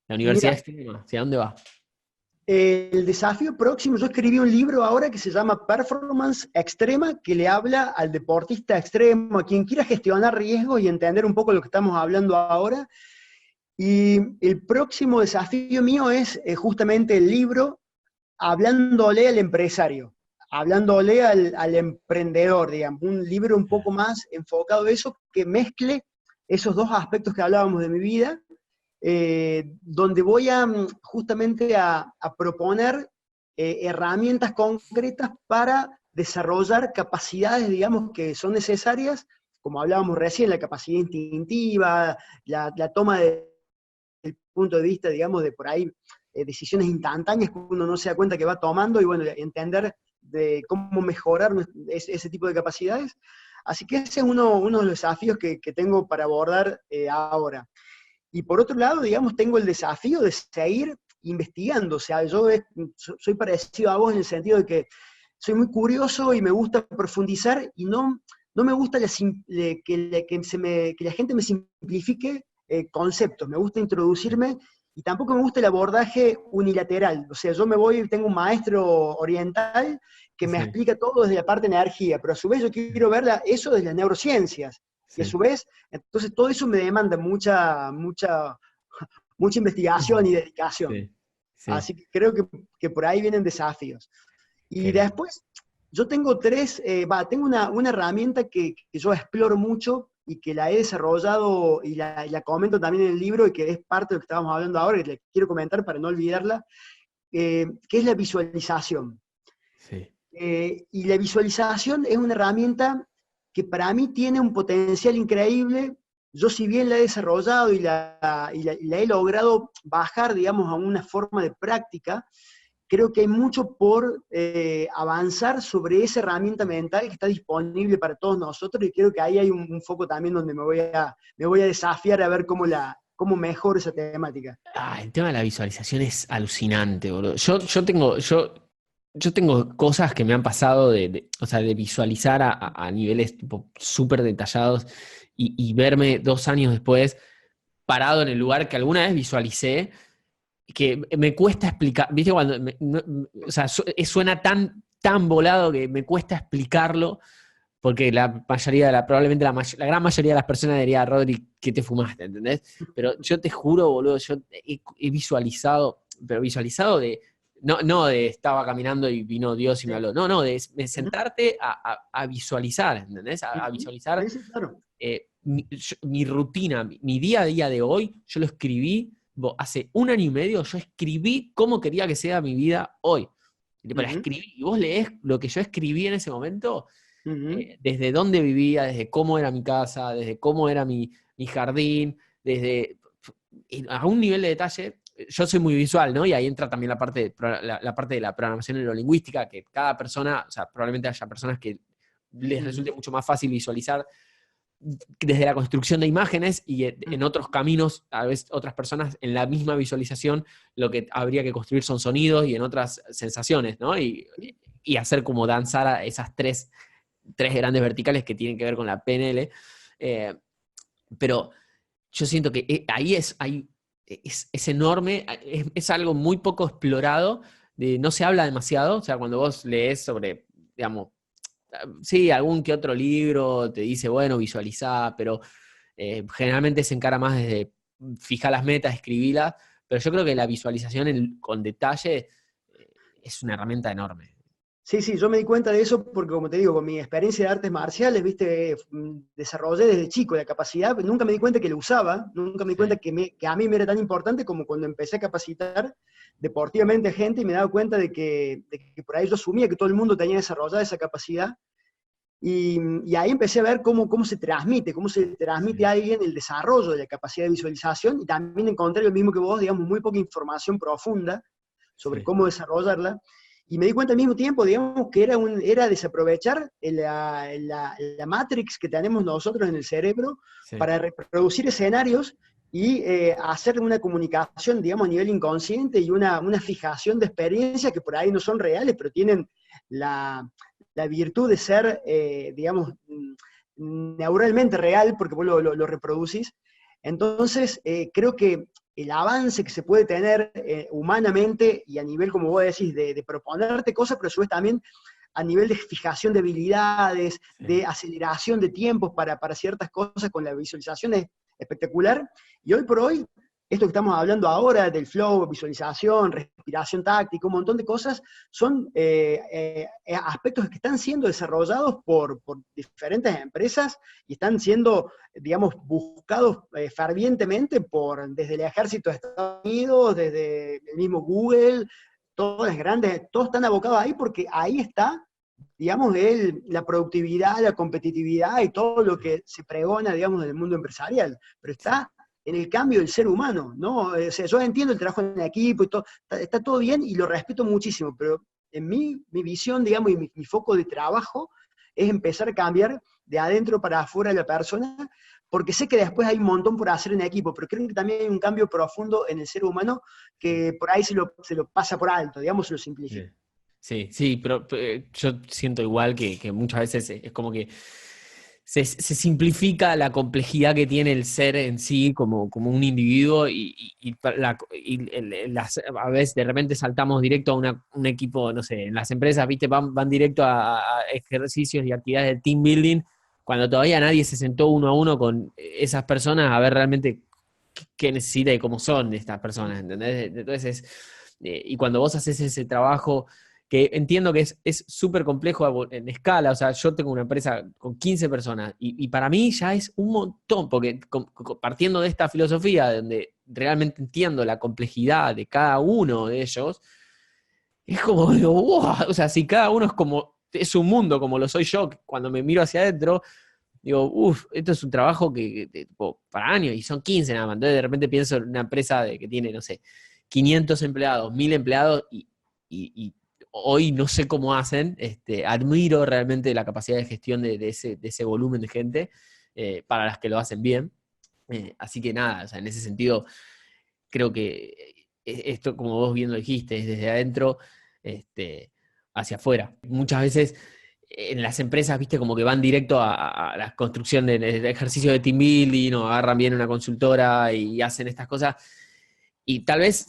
La y universidad mira, extrema, ¿hacia dónde va? el desafío próximo, yo escribí un libro ahora que se llama Performance Extrema, que le habla al deportista extremo, a quien quiera gestionar riesgos y entender un poco lo que estamos hablando ahora. Y el próximo desafío mío es justamente el libro hablándole al empresario, hablándole al emprendedor, digamos, un libro un poco más enfocado en eso, que mezcle esos dos aspectos que hablábamos de mi vida, donde voy justamente a proponer herramientas concretas para desarrollar capacidades, digamos, que son necesarias, como hablábamos recién, la capacidad instintiva, la toma de punto de vista, digamos, de por ahí decisiones instantáneas que uno no se da cuenta que va tomando y bueno, entender de cómo mejorar ese tipo de capacidades. Así que ese es uno de los desafíos que tengo para abordar ahora. Y por otro lado, digamos, tengo el desafío de seguir investigando. O sea, yo soy parecido a vos en el sentido de que soy muy curioso y me gusta profundizar y no me gusta que la gente me simplifique conceptos. Me gusta introducirme y tampoco me gusta el abordaje unilateral. O sea, yo me voy, tengo un maestro oriental que me Sí, explica todo desde la parte de energía, pero a su vez yo quiero ver eso desde las neurociencias. Y a sí. su vez, entonces todo eso me demanda mucha investigación y dedicación. Sí, sí. Así que creo que por ahí vienen desafíos. Y después, yo tengo tengo una herramienta que yo exploro mucho y que la he desarrollado y la comento también en el libro y que es parte de lo que estábamos hablando ahora y le quiero comentar para no olvidarla, que es la visualización. Sí. Y la visualización es una herramienta que para mí tiene un potencial increíble. Yo si bien la he desarrollado y la he logrado bajar, digamos, a una forma de práctica, creo que hay mucho por avanzar sobre esa herramienta mental que está disponible para todos nosotros y creo que ahí hay un foco también donde me voy a desafiar a ver cómo mejoro esa temática. El tema de la visualización es alucinante, boludo. Yo tengo cosas que me han pasado o sea, de visualizar a niveles tipo súper detallados y verme 2 años después parado en el lugar que alguna vez visualicé, que me cuesta explicar, ¿viste? Cuando o sea, suena tan volado que me cuesta explicarlo, porque probablemente la gran mayoría de las personas diría, Rodri, ¿qué te fumaste? ¿Entendés? Pero yo te juro, boludo, yo he visualizado, pero visualizado no de estaba caminando y vino Dios y me habló, no, de sentarte a visualizar, ¿entendés? A visualizar Sí, claro. mi rutina, mi día a día de hoy, yo lo escribí, hace 1 año y medio, yo escribí cómo quería que sea mi vida hoy. Para escribir, y vos leés lo que yo escribí en ese momento, desde dónde vivía, desde cómo era mi casa, desde cómo era mi jardín, a un nivel de detalle. Yo soy muy visual, ¿no? Y ahí entra también la parte de la programación neurolingüística, que cada persona, o sea, probablemente haya personas que les resulte mucho más fácil visualizar desde la construcción de imágenes y en otros caminos, a veces otras personas en la misma visualización lo que habría que construir son sonidos y en otras sensaciones, ¿no? Y hacer como danzar a esas tres grandes verticales que tienen que ver con la PNL. Pero yo siento que ahí es enorme, es algo muy poco explorado, no se habla demasiado, o sea, cuando vos lees sobre, digamos, sí, algún que otro libro te dice, bueno, visualizá, pero generalmente se encara más desde fijar las metas, escribirlas, pero yo creo que la visualización con detalle es una herramienta enorme. Sí, yo me di cuenta de eso porque, como te digo, con mi experiencia de artes marciales, viste, desarrollé desde chico la capacidad, nunca me di cuenta que lo usaba, nunca me di cuenta que a mí me era tan importante como cuando empecé a capacitar deportivamente a gente y me daba cuenta de que por ahí yo asumía que todo el mundo tenía desarrollada esa capacidad. Y ahí empecé a ver cómo se transmite a alguien el desarrollo de la capacidad de visualización y también encontré lo mismo que vos, digamos, muy poca información profunda sobre cómo desarrollarla. Y me di cuenta al mismo tiempo, digamos, que era desaprovechar la matrix que tenemos nosotros en el cerebro para reproducir escenarios y hacer una comunicación, digamos, a nivel inconsciente y una fijación de experiencias que por ahí no son reales, pero tienen la virtud de ser, digamos, neuralmente real, porque vos lo reproducís. Entonces, creo que el avance que se puede tener humanamente y a nivel, como vos decís, de proponerte cosas, pero a su vez también a nivel de fijación de habilidades, de aceleración de tiempos para ciertas cosas con la visualización es espectacular. Y hoy por hoy, esto que estamos hablando ahora del flow, visualización, respiración táctica, un montón de cosas, son aspectos que están siendo desarrollados por diferentes empresas y están siendo, digamos, buscados fervientemente desde el ejército de Estados Unidos, desde el mismo Google, todas las grandes, todos están abocados ahí porque ahí está, digamos, la productividad, la competitividad y todo lo que se pregona, digamos, en el mundo empresarial, pero está en el cambio del ser humano, ¿no? O sea, yo entiendo el trabajo en equipo y todo, está todo bien y lo respeto muchísimo, pero en mi visión, digamos, y mi foco de trabajo es empezar a cambiar de adentro para afuera de la persona, porque sé que después hay un montón por hacer en equipo, pero creo que también hay un cambio profundo en el ser humano que por ahí se lo pasa por alto, digamos, se lo simplifica. Sí, pero yo siento igual que muchas veces es como que se simplifica la complejidad que tiene el ser en sí como un individuo a veces de repente saltamos directo a un equipo, no sé, en las empresas, viste, van directo a ejercicios y actividades de team building, cuando todavía nadie se sentó uno a uno con esas personas a ver realmente qué necesita y cómo son estas personas, ¿entendés? Entonces, y cuando vos haces ese trabajo, que entiendo que es súper complejo en escala, o sea, yo tengo una empresa con 15 personas y para mí ya es un montón, porque partiendo de esta filosofía donde realmente entiendo la complejidad de cada uno de ellos, es como, digo, wow, o sea, si cada uno es un mundo como lo soy yo, cuando me miro hacia adentro, digo, uff, esto es un trabajo tipo, para años, y son 15 nada más. Entonces de repente pienso en una empresa que tiene, no sé, 500 empleados, 1000 empleados, y hoy no sé cómo hacen. Admiro realmente la capacidad de gestión de ese volumen de gente, para las que lo hacen bien. Así que nada, o sea, en ese sentido, creo que esto, como vos bien lo dijiste, es desde adentro hacia afuera. Muchas veces en las empresas, viste, como que van directo a la construcción del ejercicio de team building, o agarran bien una consultora y hacen estas cosas, y tal vez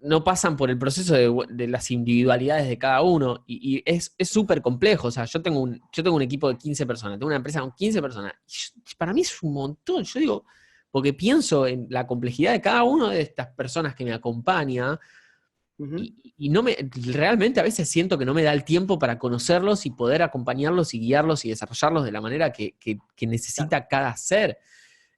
no pasan por el proceso de las individualidades de cada uno, y es súper complejo. O sea, yo tengo un equipo de 15 personas, tengo una empresa con 15 personas, y para mí es un montón. Yo digo, porque pienso en la complejidad de cada una de estas personas que me acompaña, y realmente a veces siento que no me da el tiempo para conocerlos y poder acompañarlos y guiarlos y desarrollarlos de la manera que necesita cada ser.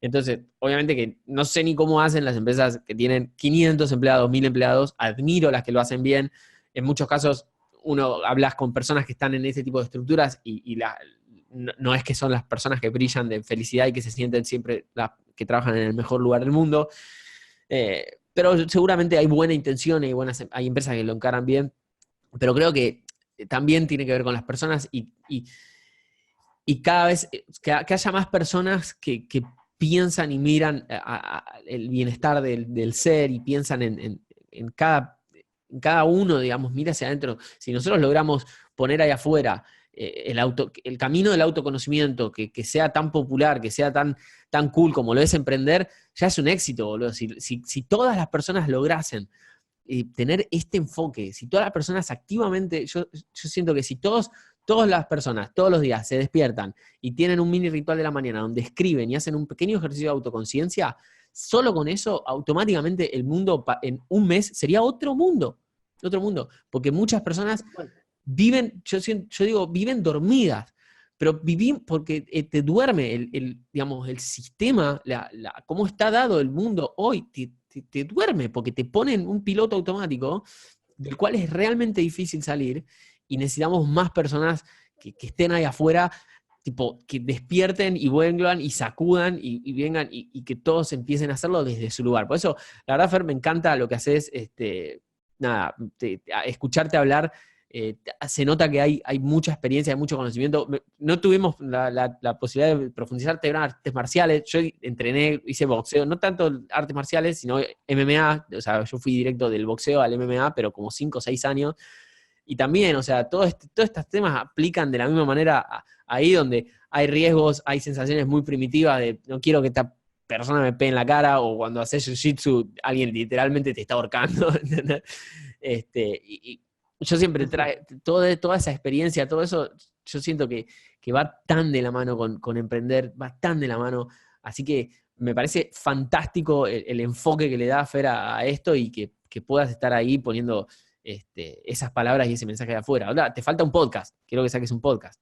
Entonces, obviamente que no sé ni cómo hacen las empresas que tienen 500 empleados, 1000 empleados, admiro las que lo hacen bien. En muchos casos, uno hablas con personas que están en ese tipo de estructuras y no es que son las personas que brillan de felicidad y que se sienten siempre que trabajan en el mejor lugar del mundo. Pero seguramente hay buena intención y hay empresas que lo encaran bien, pero creo que también tiene que ver con las personas y cada vez que haya más personas que piensan y miran el bienestar del ser y piensan en cada uno, digamos, mira hacia adentro. Si nosotros logramos poner ahí afuera el camino del autoconocimiento, que sea tan popular, que sea tan cool como lo es emprender, ya es un éxito, boludo. Si todas las personas lograsen tener este enfoque, si todas las personas activamente, yo siento que si todas las personas, todos los días se despiertan y tienen un mini ritual de la mañana donde escriben y hacen un pequeño ejercicio de autoconciencia, solo con eso, automáticamente el mundo en un mes sería otro mundo, porque muchas personas viven, yo digo, viven dormidas, pero vivir porque te duerme digamos, el sistema, cómo está dado el mundo hoy, te duerme, porque te ponen un piloto automático del cual es realmente difícil salir, y necesitamos más personas que estén ahí afuera, tipo, que despierten y vuelvan y sacudan y vengan y que todos empiecen a hacerlo desde su lugar. Por eso, la verdad, Fer, me encanta lo que haces, nada, escucharte hablar. Se nota que hay mucha experiencia, hay mucho conocimiento. No tuvimos la posibilidad de profundizar en artes marciales. Yo entrené, hice boxeo, no tanto artes marciales, sino MMA. O sea, yo fui directo del boxeo al MMA, pero como 5 o 6 años. Y también, o sea, todos estos temas aplican de la misma manera ahí donde hay riesgos, hay sensaciones muy primitivas de no quiero que esta persona me pegue en la cara, o cuando haces jiu-jitsu alguien literalmente te está ahorcando. ¿Entendés? Y yo siempre toda esa experiencia, todo eso, yo siento que va tan de la mano con emprender, va tan de la mano. Así que me parece fantástico el enfoque que le da Fer a esto, y que puedas estar ahí poniendo esas palabras y ese mensaje de afuera. Ahora, te falta un podcast, quiero que saques un podcast.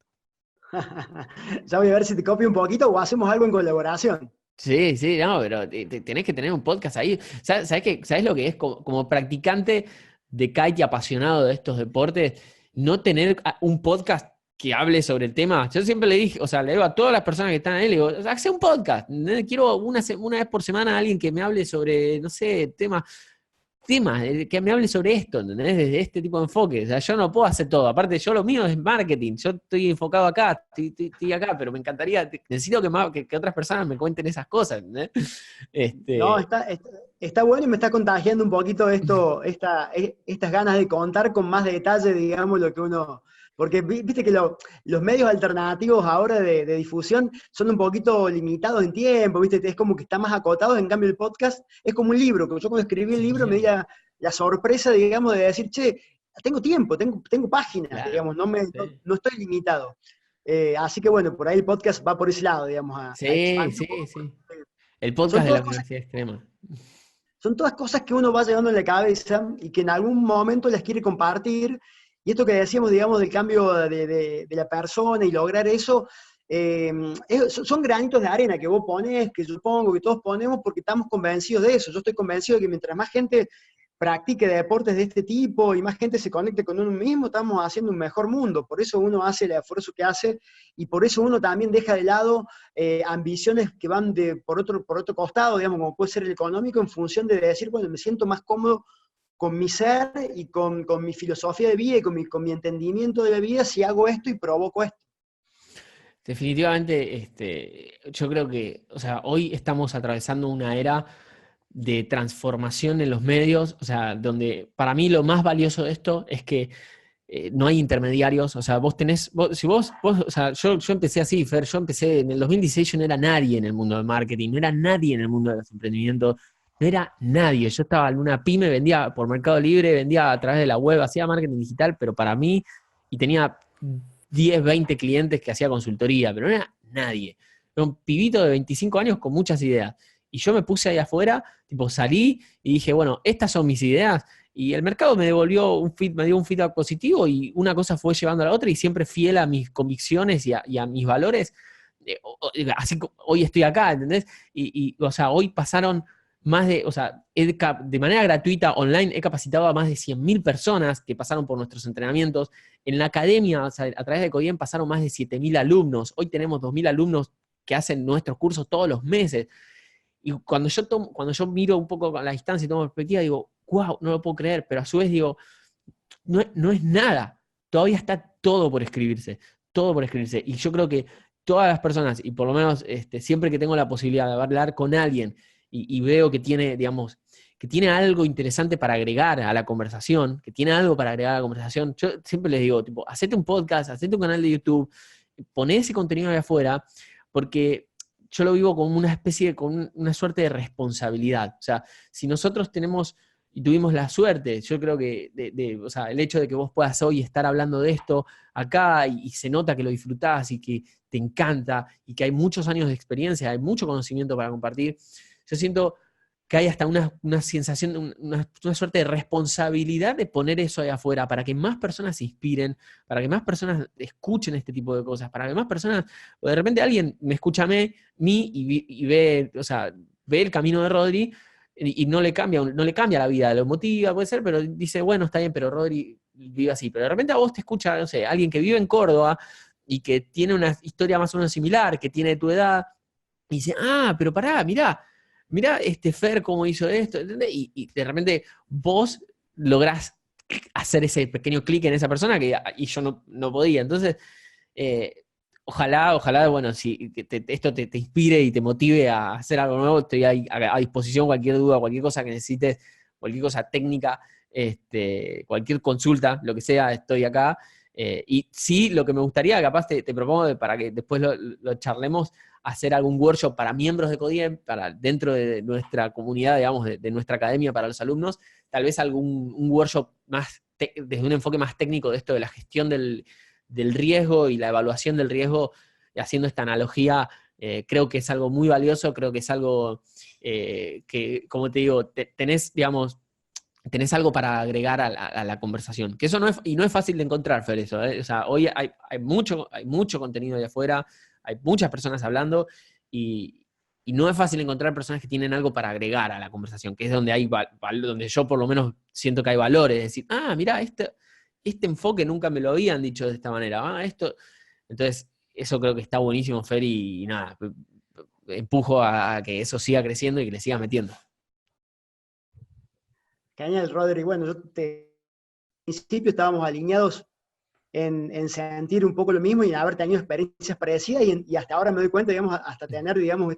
Ya voy a ver si te copio un poquito o hacemos algo en colaboración. Sí, sí, no, pero tenés que tener un podcast ahí. ¿Sabes lo que es? Como practicante de kite y apasionado de estos deportes, no tener un podcast que hable sobre el tema. Yo siempre le dije, o sea, le digo a todas las personas que están ahí, le digo, hace un podcast. Quiero una vez por semana alguien que me hable sobre, no sé, temas, que me hable sobre esto, ¿entendés? Desde este tipo de enfoque. O sea, yo no puedo hacer todo. Aparte, yo lo mío es marketing. Yo estoy enfocado acá, estoy acá, pero me encantaría, necesito que otras personas me cuenten esas cosas, ¿entendés? No, está bueno y me está contagiando un poquito estas ganas de contar con más detalle, digamos, lo que uno... Porque viste que los medios alternativos ahora de difusión son un poquito limitados en tiempo, viste, es como que está más acotados. En cambio el podcast es como un libro, que yo cuando escribí el libro me di la sorpresa, digamos, de decir, che, tengo tiempo, tengo páginas, claro, digamos, no estoy limitado. Así que bueno, por ahí el podcast va por ese lado, digamos, a sí, expandir sí, un poco. sí. El Son podcast de la todas cosas, Universidad Extrema. son todas cosas que uno va llevando en la cabeza y que en algún momento las quiere compartir. Y esto que decíamos, digamos, del cambio de la persona y lograr eso, son granitos de arena que vos pones, que yo pongo, que todos ponemos, porque estamos convencidos de eso. Yo estoy convencido de que mientras más gente practique deportes de este tipo y más gente se conecte con uno mismo, estamos haciendo un mejor mundo. Por eso uno hace el esfuerzo que hace y por eso uno también deja de lado ambiciones que van por otro costado, digamos, como puede ser el económico, en función de decir, bueno, me siento más cómodo con mi ser y con mi filosofía de vida y con mi entendimiento de la vida si hago esto y provoco esto. Definitivamente, yo creo que, o sea, hoy estamos atravesando una era de transformación en los medios, o sea, donde para mí lo más valioso de esto es que no hay intermediarios, o sea, vos tenés, si vos, o sea, yo empecé así, Fer, yo empecé en el 2016, yo no era nadie en el mundo del marketing, no era nadie en el mundo de los emprendimientos, no era nadie, yo estaba en una pyme, vendía por Mercado Libre, vendía a través de la web, hacía marketing digital, pero para mí, y tenía 10, 20 clientes que hacía consultoría, pero no era nadie, era un pibito de 25 años con muchas ideas. Y yo me puse ahí afuera, tipo salí y dije, bueno, estas son mis ideas. Y el mercado me devolvió me dio un feedback positivo y una cosa fue llevando a la otra y siempre fiel a mis convicciones y a mis valores. Así que hoy estoy acá, ¿entendés? O sea, hoy pasaron más de, o sea, de manera gratuita, online, he capacitado a más de 100.000 personas que pasaron por nuestros entrenamientos. En la academia, o sea, a través de Codiem pasaron más de 7.000 alumnos. Hoy tenemos 2.000 alumnos que hacen nuestros cursos todos los meses. Y cuando yo miro un poco a la distancia y tomo perspectiva, digo, wow, no lo puedo creer, pero a su vez digo, no es nada, todavía está todo por escribirse, todo por escribirse. Y yo creo que todas las personas, y por lo menos siempre que tengo la posibilidad de hablar con alguien y veo que tiene, digamos, que tiene algo interesante para agregar a la conversación, que tiene algo para agregar a la conversación, yo siempre les digo, tipo, hacete un podcast, hacete un canal de YouTube, poné ese contenido ahí afuera, porque yo lo vivo como una especie con una suerte de responsabilidad. O sea, si nosotros tenemos y tuvimos la suerte, yo creo que, o sea, el hecho de que vos puedas hoy estar hablando de esto acá y se nota que lo disfrutás y que te encanta y que hay muchos años de experiencia, hay mucho conocimiento para compartir, yo siento que hay hasta una sensación, una suerte de responsabilidad de poner eso ahí afuera para que más personas se inspiren, para que más personas escuchen este tipo de cosas, para que más personas, o de repente alguien me escucha a mí y ve, o sea, ve el camino de Rodri y no le cambia la vida, lo motiva, puede ser, pero dice, bueno, está bien, pero Rodri vive así. Pero de repente a vos te escucha, no sé, alguien que vive en Córdoba y que tiene una historia más o menos similar, que tiene tu edad, y dice, ah, pero pará, mirá este Fer cómo hizo esto, ¿entendés? Y de repente vos lográs hacer ese pequeño clic en esa persona y yo no podía. Entonces, ojalá, bueno, si esto te inspire y te motive a hacer algo nuevo, estoy ahí a disposición, cualquier duda, cualquier cosa que necesites, cualquier cosa técnica, cualquier consulta, lo que sea, estoy acá. Y sí, lo que me gustaría, capaz te propongo para que después lo charlemos, hacer algún workshop para miembros de Codiem, para dentro de nuestra comunidad, digamos, de nuestra academia para los alumnos, tal vez un workshop más desde un enfoque más técnico de esto de la gestión del riesgo y la evaluación del riesgo, haciendo esta analogía, creo que es algo muy valioso, creo que es algo que, como te digo, tenés, digamos, tenés algo para agregar a la conversación. Que eso no es fácil de encontrar, Fer, eso. O sea, hoy hay mucho contenido de afuera, hay muchas personas hablando y no es fácil encontrar personas que tienen algo para agregar a la conversación, que es donde donde yo por lo menos siento que hay valores. Es decir, mira, este enfoque nunca me lo habían dicho de esta manera. Esto. Entonces, eso creo que está buenísimo, Fer, y nada, empujo a que eso siga creciendo y que le sigas metiendo. Genial, Rodri. Bueno, al principio estábamos alineados en sentir un poco lo mismo y en haber tenido experiencias parecidas y hasta ahora me doy cuenta, digamos, hasta tener, digamos,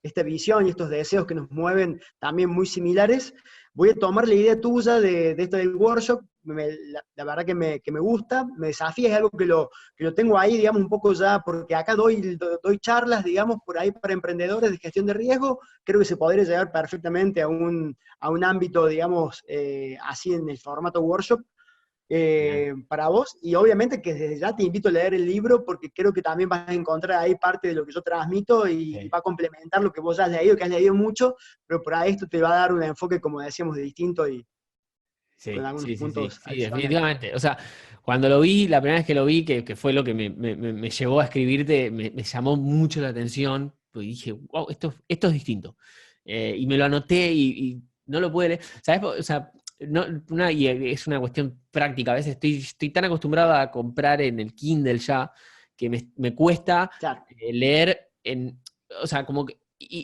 esta visión y estos deseos que nos mueven también muy similares. Voy a tomar la idea tuya de esto del workshop, la verdad que me gusta, me desafía, es algo que lo tengo ahí, digamos, un poco ya, porque acá doy charlas, digamos, por ahí para emprendedores de gestión de riesgo, creo que se podría llegar perfectamente a un ámbito, digamos, así en el formato workshop. Genial. para vos, y obviamente que desde ya te invito a leer el libro porque creo que también vas a encontrar ahí parte de lo que yo transmito y Sí. va a complementar lo que vos ya has leído, que has leído mucho, pero por ahí esto te va a dar un enfoque, como decíamos, distinto y con Sí, algunos sí, sí, sí, puntos sí, adicionales. definitivamente. O sea, cuando lo vi, la primera vez que lo vi, que fue lo que me llevó a escribirte, me llamó mucho la atención, pues dije, wow, esto es distinto. Y me lo anoté y no lo pude leer. ¿Sabes? O sea, no, y es una cuestión práctica. A veces estoy tan acostumbrado a comprar en el Kindle ya, que me cuesta Claro, leer o sea, como que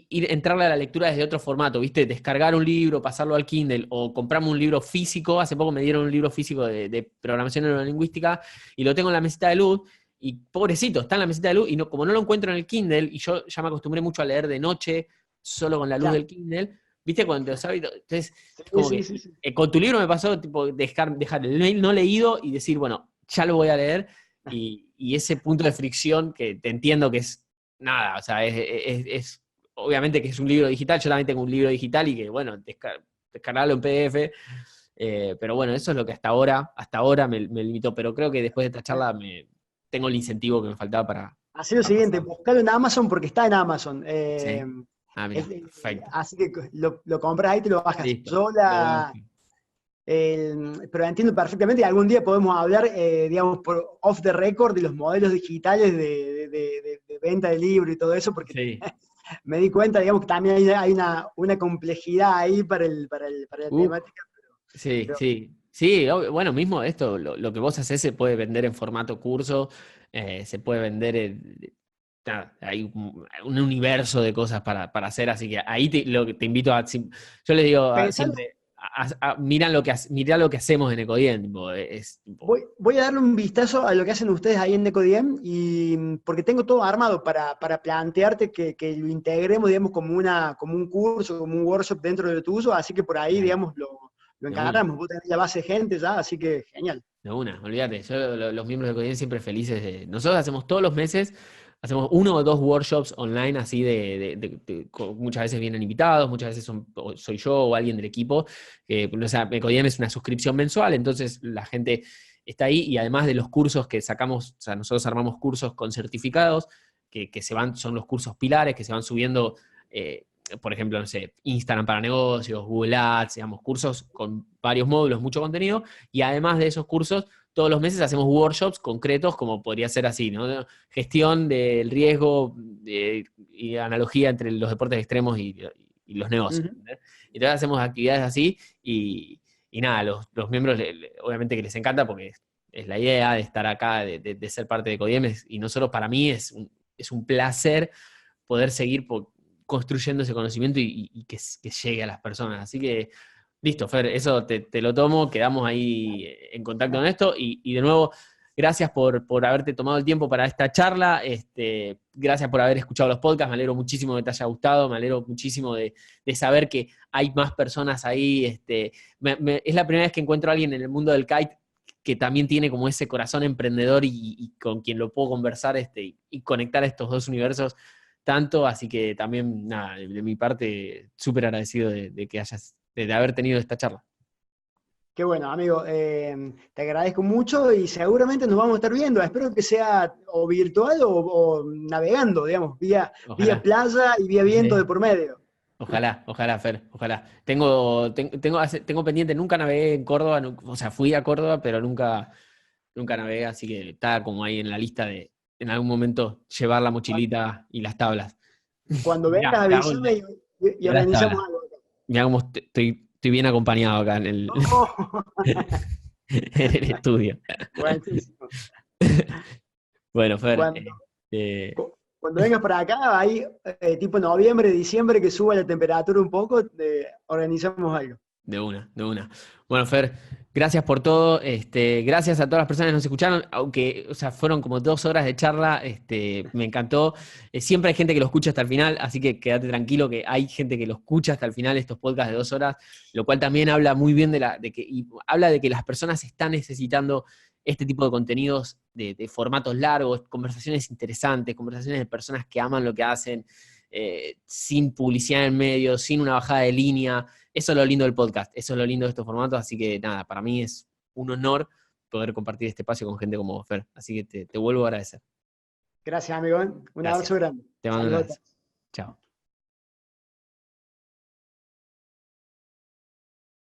entrarle a la lectura desde otro formato, ¿viste? Descargar un libro, pasarlo al Kindle o comprarme un libro físico. Hace poco me dieron un libro físico de programación neurolingüística y lo tengo en la mesita de luz. Y pobrecito, está en la mesita de luz y no, como no lo encuentro en el Kindle, y yo ya me acostumbré mucho a leer de noche, solo con la luz claro. del Kindle, ¿viste? Cuando los hábitos. Entonces, Sí, es como sí, que sí, sí. con tu libro me pasó, tipo, dejar el mail no leído y decir, bueno, ya lo voy a leer. Y ese punto de fricción que te entiendo que es nada, o sea, obviamente que es un libro digital, yo también tengo un libro digital y que, bueno, descargarlo en PDF, pero bueno, eso es lo que hasta ahora me limitó, pero creo que después de esta charla tengo el incentivo que me faltaba Así lo para siguiente, pasarlo. buscalo en Amazon porque está en Amazon. Sí. Ah, mira, perfecto. Así que lo compras ahí y te lo bajas. Listo, lo voy a buscar. Pero entiendo perfectamente y algún día podemos hablar, digamos, por off the record de los modelos digitales de venta de libro y todo eso, porque Sí. me di cuenta, digamos, que también hay una complejidad ahí para la temática, Sí, pero sí. Sí, bueno, mismo esto, lo que vos hacés se puede vender en formato curso, se puede vender nada, hay un universo de cosas para hacer, así que ahí te invito yo les digo pensando, siempre, mirá lo que hacemos en Ecodien, tipo, voy a darle un vistazo a lo que hacen ustedes ahí en Necodiem, y porque tengo todo armado para plantearte que lo integremos, digamos, como un curso, como un workshop dentro de lo tuyo, así que por ahí, dale, digamos, lo de una. encaramos. Vos tenés la base de gente ya, así que genial. De una, olvídate. Los miembros de Codien siempre felices. Nosotros hacemos todos los meses, hacemos 1 o 2 workshops online, así muchas veces vienen invitados, muchas veces soy yo o alguien del equipo. O sea, Codien es una suscripción mensual, entonces la gente está ahí y además de los cursos que sacamos, o sea, nosotros armamos cursos con certificados que son los cursos pilares que se van subiendo. Por ejemplo, no sé, Instagram para negocios, Google Ads, digamos, cursos con varios módulos, mucho contenido, y además de esos cursos, todos los meses hacemos workshops concretos, como podría ser así, ¿no? Gestión del riesgo y analogía entre los deportes extremos y los negocios. Ujú. ¿Entendés? Entonces hacemos actividades así y nada, los miembros obviamente que les encanta porque es la idea de estar acá, de ser parte de Codiemes, y no solo para mí es un placer poder seguir construyendo ese conocimiento y que llegue a las personas. Así que listo, Fer, eso te lo tomo, quedamos ahí en contacto con esto y de nuevo, gracias por haberte tomado el tiempo para esta charla, gracias por haber escuchado los podcasts, me alegro muchísimo que te haya gustado, me alegro muchísimo de saber que hay más personas ahí, es la primera vez que encuentro a alguien en el mundo del kite que también tiene como ese corazón emprendedor y con quien lo puedo conversar y conectar estos dos universos tanto, así que también, nada, de mi parte, súper agradecido de que de haber tenido esta charla. Qué bueno, amigo. Te agradezco mucho y seguramente nos vamos a estar viendo. Espero que sea o virtual o navegando, digamos, vía Ojalá. playa y vía viento de Sí. por medio. Ojalá, Fer, ojalá. Tengo pendiente, nunca navegué en Córdoba, o sea, fui a Córdoba, pero nunca navegué, así que está como ahí en la lista de en algún momento llevar la mochilita y las tablas. Cuando vengas, Mirá, avísame y mirá las organizamos tablas. algo. Mirá cómo estoy bien acompañado acá Oh, en el estudio. buenísimo. Bueno, Fer, Cuando, cuando vengas para acá, ahí tipo noviembre, diciembre, que suba la temperatura un poco, organizamos algo. de una, de una. Bueno, Fer, gracias por todo. Gracias a todas las personas que nos escucharon, aunque, o sea, fueron como 2 horas de charla. Me encantó. Siempre hay gente que lo escucha hasta el final, así que quédate tranquilo que hay gente que lo escucha hasta el final, estos podcasts de 2 horas, lo cual también habla muy bien y habla de que las personas están necesitando este tipo de contenidos de formatos largos, conversaciones interesantes, conversaciones de personas que aman lo que hacen, sin publicidad en medio, sin una bajada de línea. Eso es lo lindo del podcast, eso es lo lindo de estos formatos, así que nada, para mí es un honor poder compartir este espacio con gente como vos, Fer. Así que te vuelvo a agradecer. Gracias, amigo. Un abrazo grande. Te mando un Saludos. abrazo. Chao.